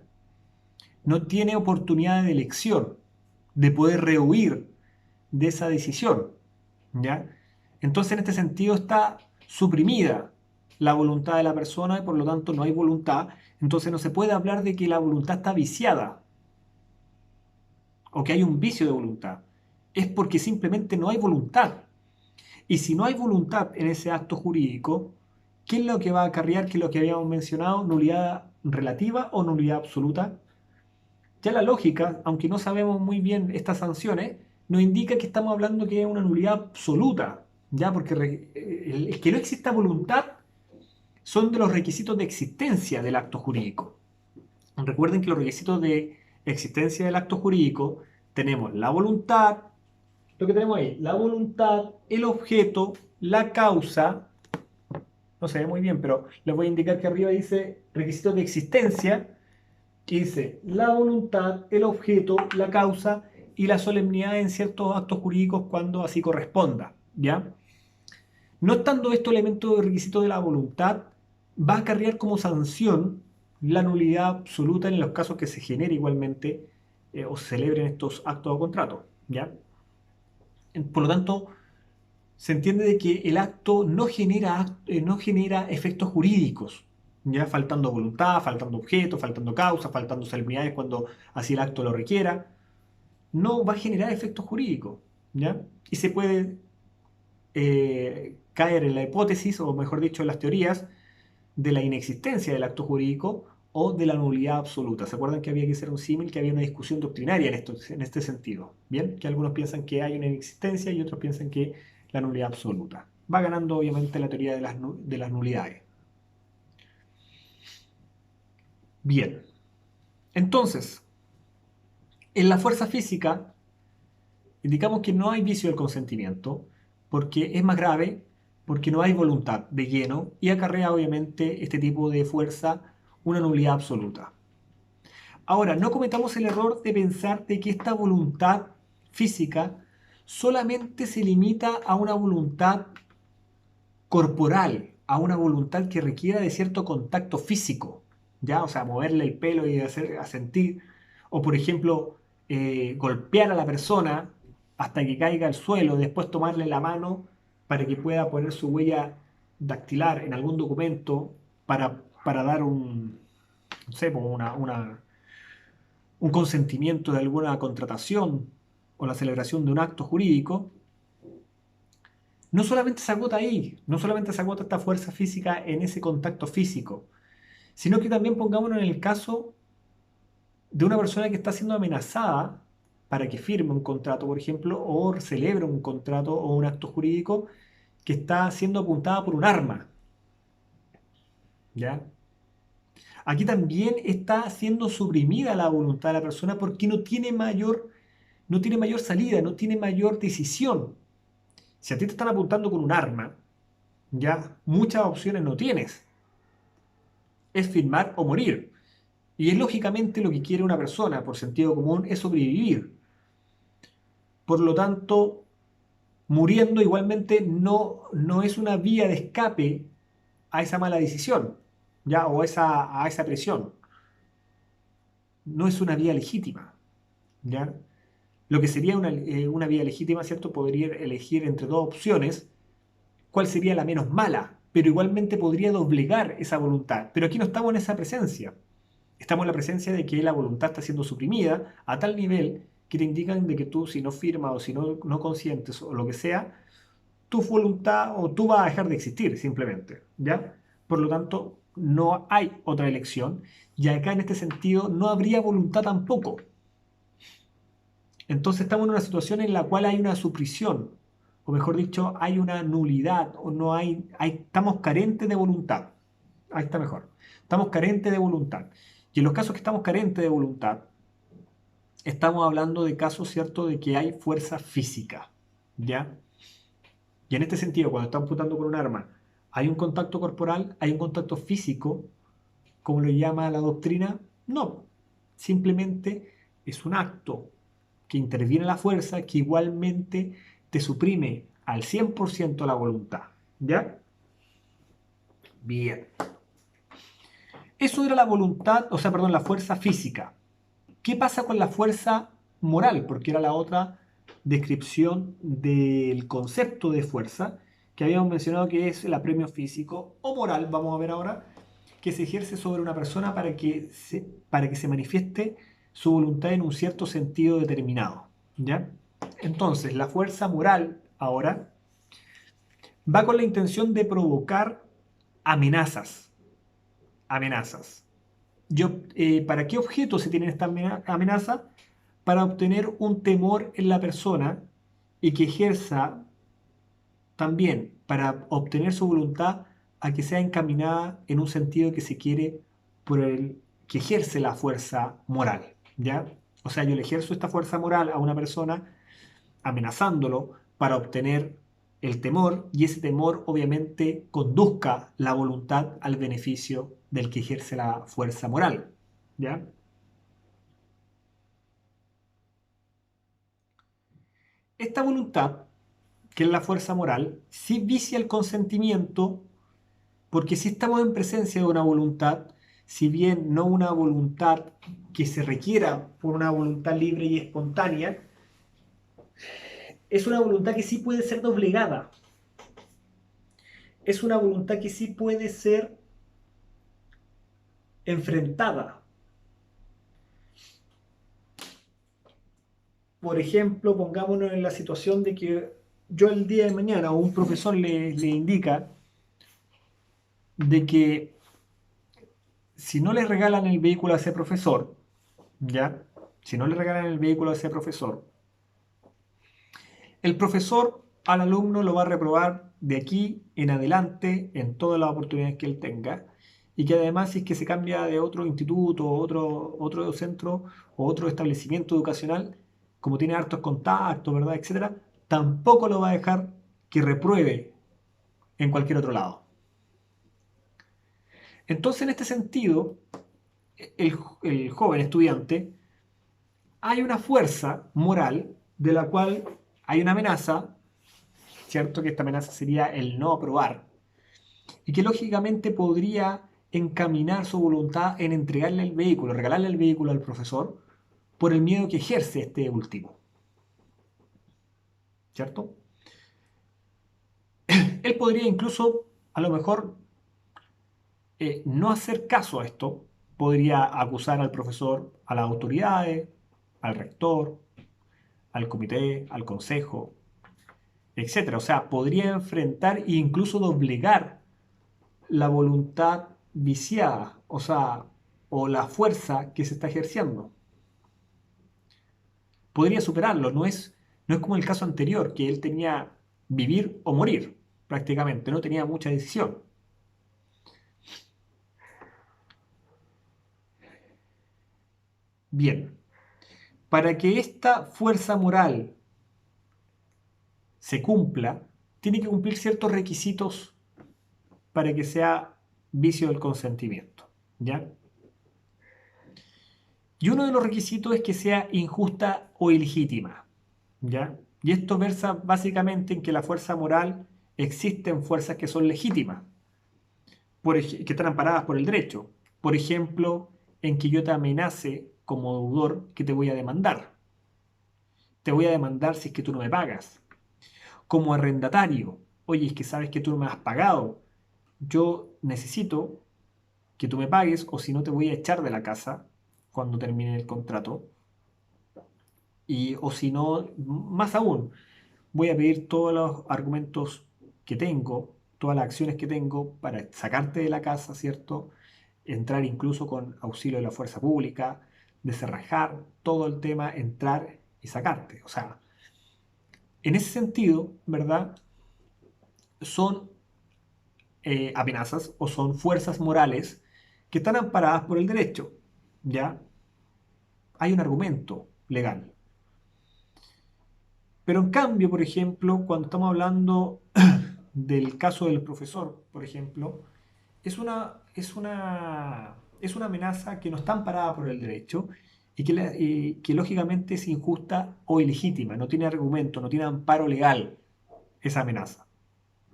No tiene oportunidad de elección, de poder rehuir de esa decisión, ¿ya? Entonces, en este sentido, está suprimida la voluntad de la persona y por lo tanto no hay voluntad. Entonces, no se puede hablar de que la voluntad está viciada o que hay un vicio de voluntad. Es porque simplemente no hay voluntad. Y si no hay voluntad en ese acto jurídico, ¿qué es lo que va a acarrear? ¿Qué es lo que habíamos mencionado? ¿Nulidad relativa o nulidad absoluta? Ya la lógica, aunque no sabemos muy bien estas sanciones, nos indica que estamos hablando que es una nulidad absoluta, ¿ya? Porque el que no exista voluntad son de los requisitos de existencia del acto jurídico. Recuerden que los requisitos de existencia del acto jurídico, tenemos la voluntad, lo que tenemos ahí, la voluntad, el objeto, la causa, no se ve muy bien, pero les voy a indicar que arriba dice requisitos de existencia, que dice la voluntad, el objeto, la causa y la solemnidad en ciertos actos jurídicos cuando así corresponda, ¿ya? No estando estos elementos de requisito de la voluntad, va a acarrear como sanción la nulidad absoluta en los casos que se genere igualmente o se celebren estos actos o contratos, ¿ya? Por lo tanto, se entiende de que el acto no genera efectos jurídicos, ¿ya? Faltando voluntad, faltando objeto, faltando causa, faltando solemnidades cuando así el acto lo requiera, no va a generar efectos jurídicos, ¿ya? Y se puede caer en la hipótesis, o mejor dicho, en las teorías, de la inexistencia del acto jurídico o de la nulidad absoluta. ¿Se acuerdan que había que hacer un símil, que había una discusión doctrinaria en este sentido? Bien, que algunos piensan que hay una inexistencia y otros piensan que la nulidad absoluta. Va ganando obviamente la teoría de las nulidades. Bien, entonces, en la fuerza física, indicamos que no hay vicio del consentimiento, porque es más grave, porque no hay voluntad de lleno y acarrea obviamente este tipo de fuerza una nulidad absoluta. Ahora, no cometamos el error de pensar de que esta voluntad física solamente se limita a una voluntad corporal, a una voluntad que requiera de cierto contacto físico, ¿ya? O sea, moverle el pelo y hacer a sentir, o por ejemplo, golpear a la persona hasta que caiga al suelo, después tomarle la mano para que pueda poner su huella dactilar en algún documento para dar no sé, como un consentimiento de alguna contratación o la celebración de un acto jurídico. No solamente se agota ahí, no solamente se agota esta fuerza física en ese contacto físico, sino que también pongámonos en el caso de una persona que está siendo amenazada para que firme un contrato, por ejemplo, o celebre un contrato o un acto jurídico que está siendo apuntada por un arma, ¿ya? Aquí también está siendo suprimida la voluntad de la persona porque no tiene mayor salida, no tiene mayor decisión. Si a ti te están apuntando con un arma, ya muchas opciones no tienes. Es firmar o morir. Y es lógicamente lo que quiere una persona, por sentido común, es sobrevivir. Por lo tanto, muriendo igualmente no es una vía de escape a esa mala decisión, ¿ya? O a esa presión. No es una vía legítima, ¿ya? Lo que sería una vía legítima, ¿cierto? Podría elegir entre dos opciones cuál sería la menos mala, pero igualmente podría doblegar esa voluntad. Pero aquí no estamos en esa presencia. Estamos en la presencia de que la voluntad está siendo suprimida a tal nivel que te indican de que tú, si no firmas o si no consientes o lo que sea, tu voluntad o tú vas a dejar de existir simplemente, ¿ya? Por lo tanto, no hay otra elección y acá en este sentido no habría voluntad tampoco. Entonces estamos en una situación en la cual hay una supresión, o mejor dicho, hay una nulidad, o no estamos carentes de voluntad. Ahí está mejor. Estamos carentes de voluntad. Y en los casos que estamos carentes de voluntad, estamos hablando de casos, ¿cierto?, de que hay fuerza física, ¿ya? Y en este sentido, cuando estamos apuntando con un arma, ¿hay un contacto corporal? ¿Hay un contacto físico, como lo llama la doctrina? No. Simplemente es un acto que interviene la fuerza que igualmente te suprime al 100% la voluntad, ¿ya? Bien. Eso era la voluntad, o sea, perdón, la fuerza física. ¿Qué pasa con la fuerza moral? Porque era la otra descripción del concepto de fuerza que habíamos mencionado, que es el apremio físico o moral, vamos a ver ahora, que se ejerce sobre una persona para que se manifieste su voluntad en un cierto sentido determinado, ¿ya? Entonces, la fuerza moral ahora va con la intención de provocar amenazas. Amenazas. ¿Para qué objeto se tiene esta amenaza? Para obtener un temor en la persona y que ejerza también para obtener su voluntad a que sea encaminada en un sentido que se quiere por el que ejerce la fuerza moral. ¿ya? O sea, yo le ejerzo esta fuerza moral a una persona amenazándolo para obtener el temor y ese temor obviamente conduzca la voluntad al beneficio del que ejerce la fuerza moral, ¿ya? Esta voluntad, que es la fuerza moral, sí vicia el consentimiento porque si estamos en presencia de una voluntad, si bien no una voluntad que se requiera por una voluntad libre y espontánea, es una voluntad que sí puede ser doblegada, es una voluntad que sí puede ser enfrentada. Por ejemplo, pongámonos en la situación de que yo el día de mañana o un profesor le indica de que si no le regalan el vehículo a ese profesor, ¿ya? Si no le regalan el vehículo a ese profesor, el profesor al alumno lo va a reprobar de aquí en adelante en todas las oportunidades que él tenga y que además si es que se cambia de otro instituto, otro centro o otro establecimiento educacional, como tiene hartos contactos, ¿verdad? Etcétera, tampoco lo va a dejar que repruebe en cualquier otro lado. Entonces, en este sentido, el joven estudiante, hay una fuerza moral de la cual hay una amenaza, ¿cierto? Que esta amenaza sería el no aprobar, y que lógicamente podría encaminar su voluntad en entregarle el vehículo, regalarle el vehículo al profesor, por el miedo que ejerce este último, ¿cierto? Él podría incluso, a lo mejor, no hacer caso a esto, podría acusar al profesor, a las autoridades, al rector, al comité, al consejo, etcétera. O sea, podría enfrentar e incluso doblegar la voluntad viciada, o sea, o la fuerza que se está ejerciendo. Podría superarlo, no es como el caso anterior, que él tenía vivir o morir, prácticamente, no tenía mucha decisión. Bien, para que esta fuerza moral se cumpla, tiene que cumplir ciertos requisitos para que sea vicio del consentimiento, ¿ya? Y uno de los requisitos es que sea injusta o ilegítima, ¿ya? Y esto versa básicamente en que la fuerza moral existen fuerzas que son legítimas, que están amparadas por el derecho. Por ejemplo, en que yo te amenace como deudor que te voy a demandar. Te voy a demandar si es que tú no me pagas. Como arrendatario, oye, es que sabes que tú no me has pagado. Yo necesito que tú me pagues o si no te voy a echar de la casa cuando termine el contrato. Y, o si no, más aún, voy a pedir todos los argumentos que tengo, todas las acciones que tengo para sacarte de la casa, ¿cierto? Entrar incluso con auxilio de la fuerza pública, desarraigar todo el tema, entrar y sacarte. O sea, en ese sentido, ¿verdad? Son amenazas o son fuerzas morales que están amparadas por el derecho, ¿ya? Hay un argumento legal. Pero en cambio, por ejemplo, cuando estamos hablando del caso del profesor, por ejemplo, es una amenaza que no está amparada por el derecho y que lógicamente es injusta o ilegítima, no tiene argumento, no tiene amparo legal esa amenaza,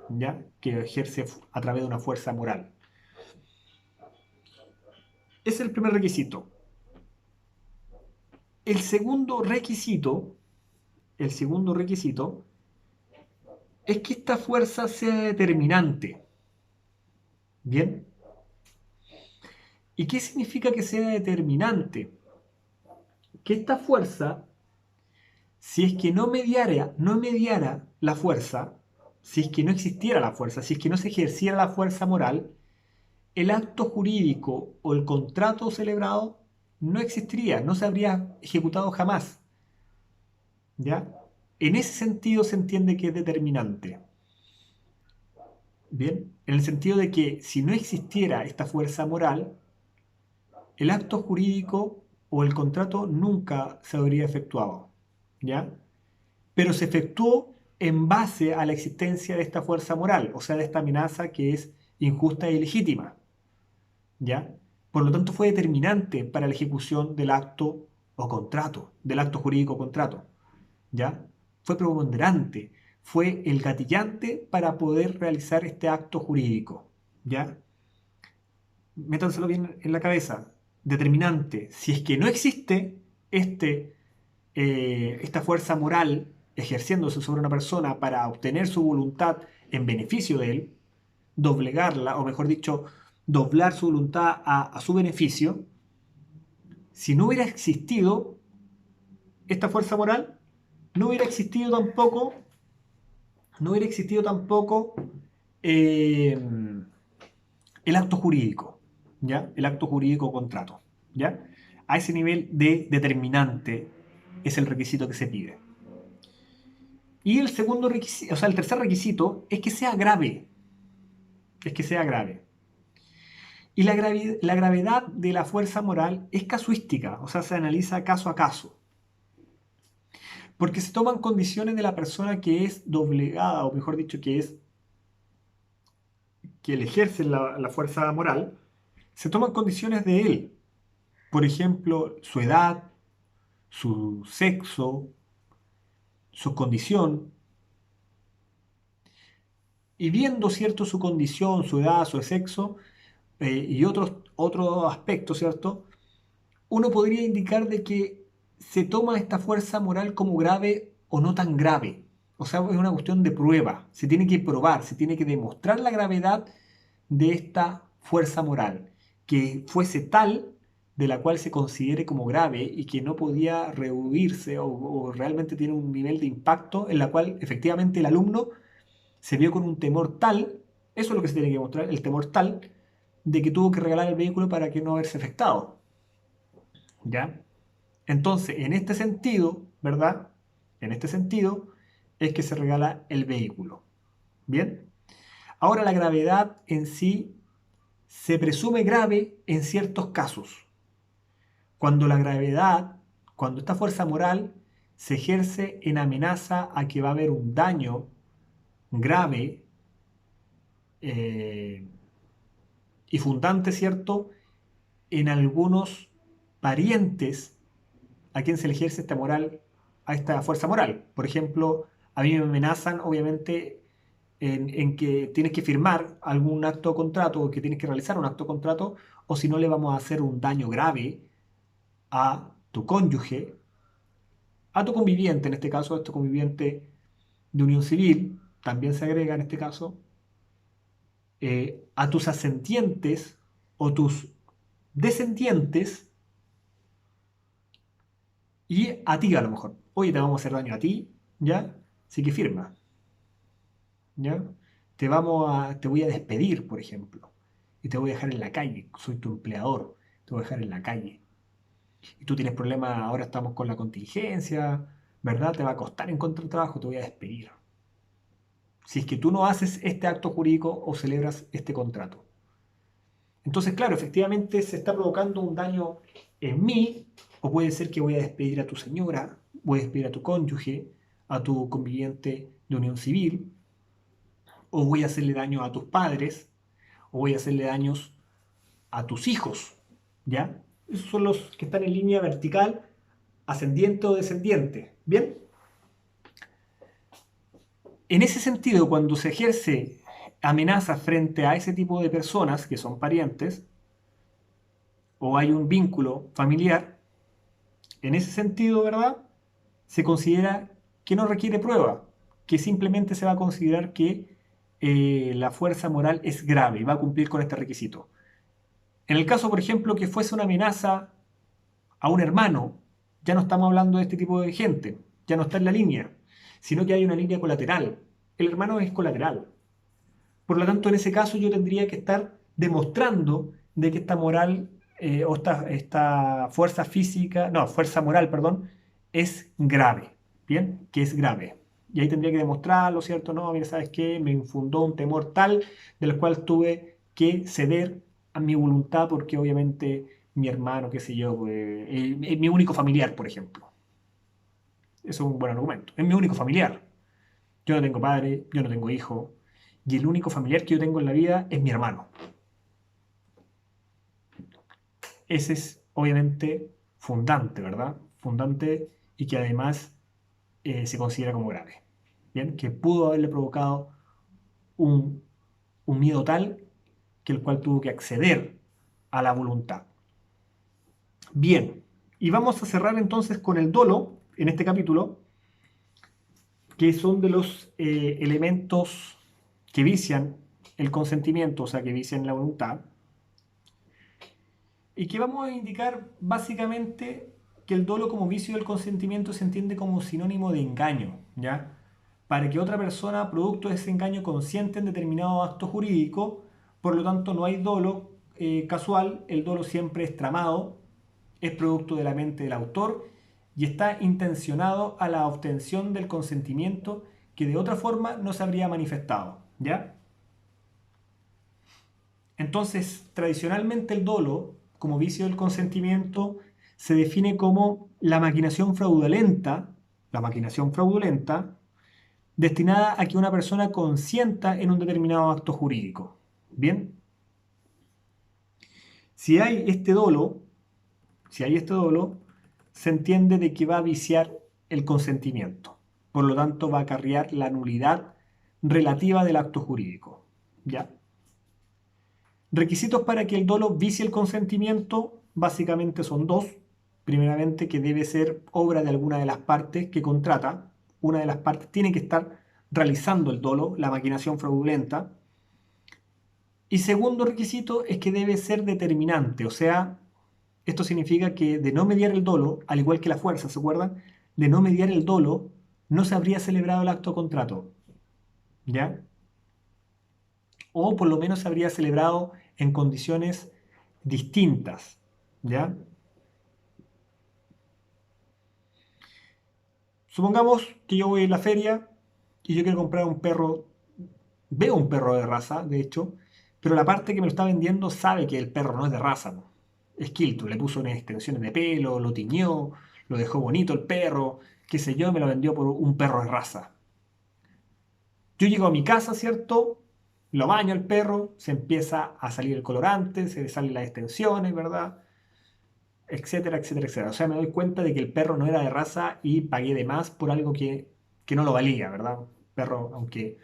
¿ya? Que ejerce a través de una fuerza moral. Ese es el primer requisito. El segundo requisito, el segundo requisito es que esta fuerza sea determinante. ¿Bien? ¿Y qué significa que sea determinante? Que esta fuerza, si es que no mediara la fuerza, si es que no existiera la fuerza, si es que no se ejerciera la fuerza moral, el acto jurídico o el contrato celebrado no existiría, no se habría ejecutado jamás. ¿Ya? En ese sentido se entiende que es determinante. Bien, en el sentido de que si no existiera esta fuerza moral, el acto jurídico o el contrato nunca se habría efectuado, ¿ya? Pero se efectuó en base a la existencia de esta fuerza moral, o sea, de esta amenaza que es injusta e ilegítima, ¿ya? Por lo tanto, fue determinante para la ejecución del acto o contrato, del acto jurídico contrato, ¿ya? Fue preponderante, fue el gatillante para poder realizar este acto jurídico, ¿ya? Métanselo bien en la cabeza. Determinante, si es que no existe esta fuerza moral ejerciéndose sobre una persona para obtener su voluntad en beneficio de él, doblegarla, o mejor dicho, doblar su voluntad a su beneficio, si no hubiera existido esta fuerza moral, no hubiera existido tampoco, no hubiera existido tampoco eh, el acto jurídico, ¿ya? El acto jurídico contrato, ¿ya? A ese nivel de determinante es el requisito que se pide. Y el segundo requisito, o sea, el tercer requisito es que sea grave. Es que sea grave. Y la gravedad de la fuerza moral es casuística, o sea, se analiza caso a caso. Porque se toman condiciones de la persona que es doblegada, o mejor dicho, que él ejerce la fuerza moral, se toman condiciones de él. Por ejemplo, su edad, su sexo, su condición. Y viendo, ¿cierto?, su condición, su edad, su sexo y otros aspectos, ¿cierto?, uno podría indicar de que se toma esta fuerza moral como grave o no tan grave. O sea, es una cuestión de prueba. Se tiene que probar, se tiene que demostrar la gravedad de esta fuerza moral, que fuese tal de la cual se considere como grave y que no podía rehuirse o realmente tiene un nivel de impacto en la cual efectivamente el alumno se vio con un temor tal, eso es lo que se tiene que mostrar, el temor tal de que tuvo que regalar el vehículo para que no haberse afectado. ¿Ya? Entonces, en este sentido, ¿verdad? En este sentido es que se regala el vehículo. ¿Bien? Ahora la gravedad en sí se presume grave en ciertos casos. Cuando la gravedad, cuando esta fuerza moral se ejerce en amenaza a que va a haber un daño grave eh, y fundante, ¿cierto?, en algunos parientes a quien se le ejerce esta moral, a esta fuerza moral. Por ejemplo, a mí me amenazan, obviamente, en que tienes que firmar algún acto de contrato o que tienes que realizar un acto de contrato, o si no le vamos a hacer un daño grave a tu cónyuge, a tu conviviente, en este caso, a tu conviviente de unión civil, también se agrega en este caso, a tus ascendientes o tus descendientes y a ti a lo mejor. Oye, te vamos a hacer daño a ti, ¿ya? Así que firma, ¿ya? Te voy a despedir, por ejemplo, y te voy a dejar en la calle. Soy tu empleador, te voy a dejar en la calle. Y tú tienes problemas, ahora estamos con la contingencia, ¿verdad? Te va a costar encontrar trabajo, te voy a despedir. Si es que tú no haces este acto jurídico o celebras este contrato. Entonces, claro, efectivamente se está provocando un daño en mí, o puede ser que voy a despedir a tu señora, voy a despedir a tu cónyuge, a tu conviviente de unión civil, o voy a hacerle daño a tus padres, o voy a hacerle daños a tus hijos, ¿ya? Esos son los que están en línea vertical, ascendiente o descendiente, ¿bien? En ese sentido, cuando se ejerce amenaza frente a ese tipo de personas que son parientes, o hay un vínculo familiar, en ese sentido, ¿verdad? Se considera que no requiere prueba, que simplemente se va a considerar que la fuerza moral es grave y va a cumplir con este requisito. En el caso, por ejemplo, que fuese una amenaza a un hermano, ya no estamos hablando de este tipo de gente, ya no está en la línea, sino que hay una línea colateral. El hermano es colateral. Por lo tanto, en ese caso yo tendría que estar demostrando de que esta moral o esta fuerza física, no, fuerza moral, perdón, es grave, ¿bien? Que es grave. Y ahí tendría que demostrarlo, ¿cierto? No, mira, ¿sabes qué? Me infundó un temor tal del cual tuve que ceder a mi voluntad porque obviamente mi hermano, qué sé yo, pues, mi único familiar, por ejemplo. Eso es un buen argumento. Es mi único familiar. Yo no tengo padre, yo no tengo hijo, y el único familiar que yo tengo en la vida es mi hermano. Ese es obviamente fundante, ¿verdad? Fundante y que además se considera como grave. ¿Bien? Que pudo haberle provocado un, un miedo tal que el cual tuvo que acceder a la voluntad. Bien, y vamos a cerrar entonces con el dolo en este capítulo, que son de los elementos que vician el consentimiento, o sea, que vician la voluntad, y que vamos a indicar básicamente que el dolo como vicio del consentimiento se entiende como sinónimo de engaño, ¿ya? Para que otra persona, producto de ese engaño, consiente en determinado acto jurídico, por lo tanto no hay dolo casual, el dolo siempre es tramado, es producto de la mente del autor y está intencionado a la obtención del consentimiento que de otra forma no se habría manifestado, ¿ya? Entonces, tradicionalmente el dolo, como vicio del consentimiento, se define como la maquinación fraudulenta, destinada a que una persona consienta en un determinado acto jurídico. Bien, si hay este dolo, si hay este dolo, se entiende de que va a viciar el consentimiento. Por lo tanto, va a acarrear la nulidad relativa del acto jurídico. ¿Ya? Requisitos para que el dolo vicie el consentimiento básicamente son dos. Primeramente, que debe ser obra de alguna de las partes que contrata. Una de las partes tiene que estar realizando el dolo, la maquinación fraudulenta. Y segundo requisito es que debe ser determinante, o sea, esto significa que de no mediar el dolo, al igual que la fuerza, ¿se acuerdan? De no mediar el dolo, no se habría celebrado el acto de contrato, ¿ya? O por lo menos se habría celebrado en condiciones distintas, ¿ya? Supongamos que yo voy a la feria y yo quiero comprar un perro, veo un perro de raza, de hecho, pero la parte que me lo está vendiendo sabe que el perro no es de raza, ¿no? Es quiltro, le puso unas extensiones de pelo, lo tiñó, lo dejó bonito el perro, qué sé yo, me lo vendió por un perro de raza. Yo llego a mi casa, ¿cierto? Lo baño al perro, se empieza a salir el colorante, se le salen las extensiones, ¿verdad? Etcétera, etcétera, etcétera. O sea, me doy cuenta de que el perro no era de raza y pagué de más por algo que no lo valía, ¿verdad? Perro, aunque,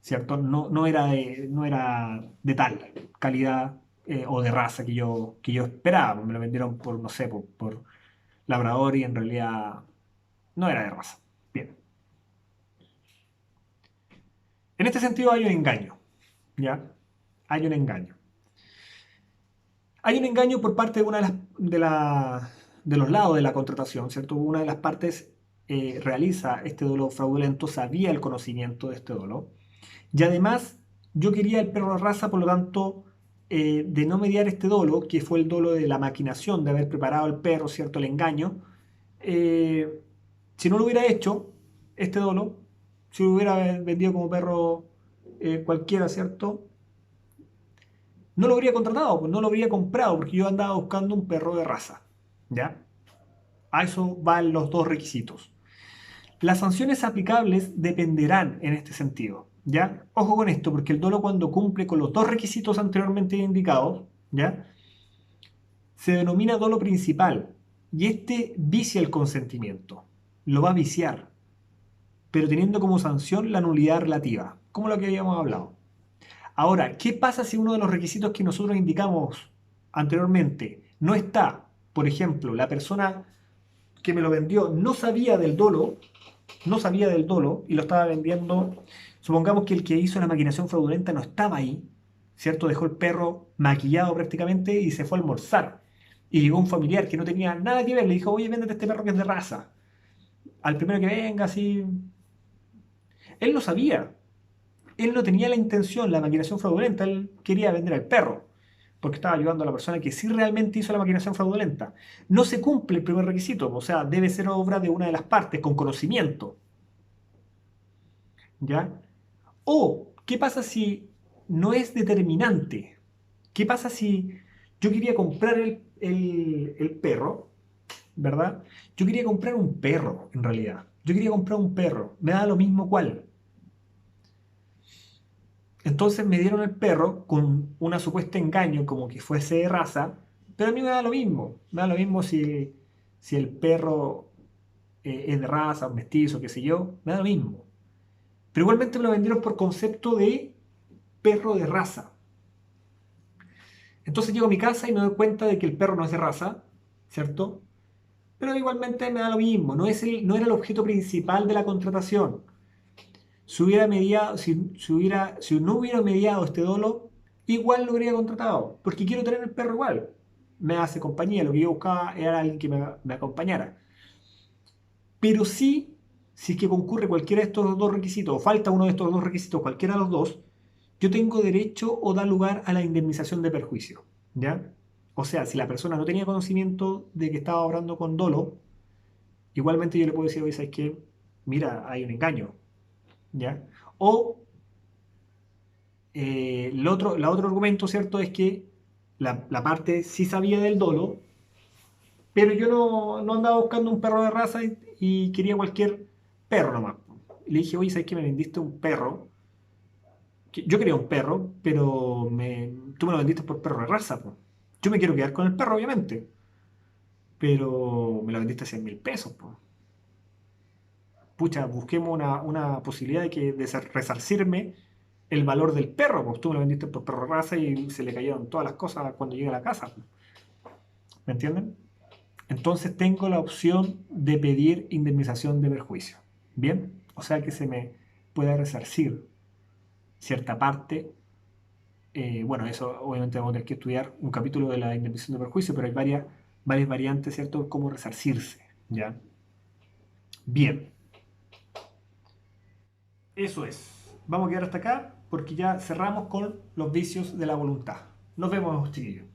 ¿cierto? No era de tal calidad o de raza que yo esperaba. Me lo vendieron por, no sé, por labrador y en realidad no era de raza. Bien. En este sentido hay un engaño, ¿ya? Hay un engaño. Hay un engaño por parte de una de los lados de la contratación, ¿cierto? Una de las partes realiza este dolo fraudulento, sabía el conocimiento de este dolo. Y además, yo quería el perro de raza, por lo tanto, de no mediar este dolo, que fue el dolo de la maquinación, de haber preparado el perro, ¿cierto? El engaño. eh, si no lo hubiera hecho, este dolo, si lo hubiera vendido como perro cualquiera, ¿cierto? No lo habría contratado, pues no lo habría comprado, porque yo andaba buscando un perro de raza. ¿Ya? A eso van los dos requisitos. Las sanciones aplicables dependerán en este sentido. ¿Ya? Ojo con esto, porque el dolo cuando cumple con los dos requisitos anteriormente indicados, ¿ya? Se denomina dolo principal. Y este vicia el consentimiento. Lo va a viciar, pero teniendo como sanción la nulidad relativa, como lo que habíamos hablado. Ahora, ¿qué pasa si uno de los requisitos que nosotros indicamos anteriormente no está? Por ejemplo, la persona que me lo vendió no sabía del dolo y lo estaba vendiendo. Supongamos que el que hizo la maquinación fraudulenta no estaba ahí, ¿cierto? Dejó el perro maquillado prácticamente y se fue a almorzar. Y llegó un familiar que no tenía nada que ver, le dijo, oye, véndete este perro que es de raza. Al primero que venga, así. Él no sabía, él no tenía la intención, la maquinación fraudulenta, él quería vender al perro, porque estaba ayudando a la persona que sí realmente hizo la maquinación fraudulenta. No se cumple el primer requisito, o sea, debe ser obra de una de las partes, con conocimiento, ¿ya? O, ¿qué pasa si no es determinante? ¿Qué pasa si yo quería comprar el perro, ¿verdad? Yo quería comprar un perro, en realidad. Yo quería comprar un perro. Me da lo mismo cuál. Entonces me dieron el perro con una supuesta engaño, como que fuese de raza, pero a mí me da lo mismo. Me da lo mismo si el perro es de raza, mestizo, qué sé yo, me da lo mismo. Pero igualmente me lo vendieron por concepto de perro de raza. Entonces llego a mi casa y me doy cuenta de que el perro no es de raza, ¿cierto? Pero igualmente me da lo mismo, no era el objeto principal de la contratación. Si no hubiera mediado este dolo, igual lo habría contratado, porque quiero tener el perro igual. Me hace compañía, lo que yo buscaba era alguien que me acompañara. Pero sí, si es que concurre cualquiera de estos dos requisitos, o falta uno de estos dos requisitos, cualquiera de los dos, yo tengo derecho o da lugar a la indemnización de perjuicio. ¿Ya? O sea, si la persona no tenía conocimiento de que estaba obrando con dolo, igualmente yo le puedo decir, oye, ¿sabes qué? Mira, hay un engaño. ¿Ya? O el otro argumento, ¿cierto? Es que la parte sí sabía del dolo, pero yo no andaba buscando un perro de raza y quería cualquier perro nomás. Y le dije, oye, ¿sabes que me vendiste un perro? Yo quería un perro, pero tú me lo vendiste por perro de raza, po. Yo me quiero quedar con el perro, obviamente, pero me lo vendiste a 100.000 pesos, po. Pucha, busquemos una posibilidad de resarcirme el valor del perro, pues tú me lo vendiste por perro de raza y se le cayeron todas las cosas cuando llegue a la casa, ¿me entienden? Entonces tengo la opción de pedir indemnización de perjuicio. Bien, o sea que se me puede resarcir cierta parte. Bueno, eso obviamente vamos a tener que estudiar un capítulo de la indemnización de perjuicio, pero hay varias variantes, ¿cierto?, cómo resarcirse. ¿Ya? Bien, eso es. Vamos a quedar hasta acá porque ya cerramos con los vicios de la voluntad. Nos vemos, chiquillos.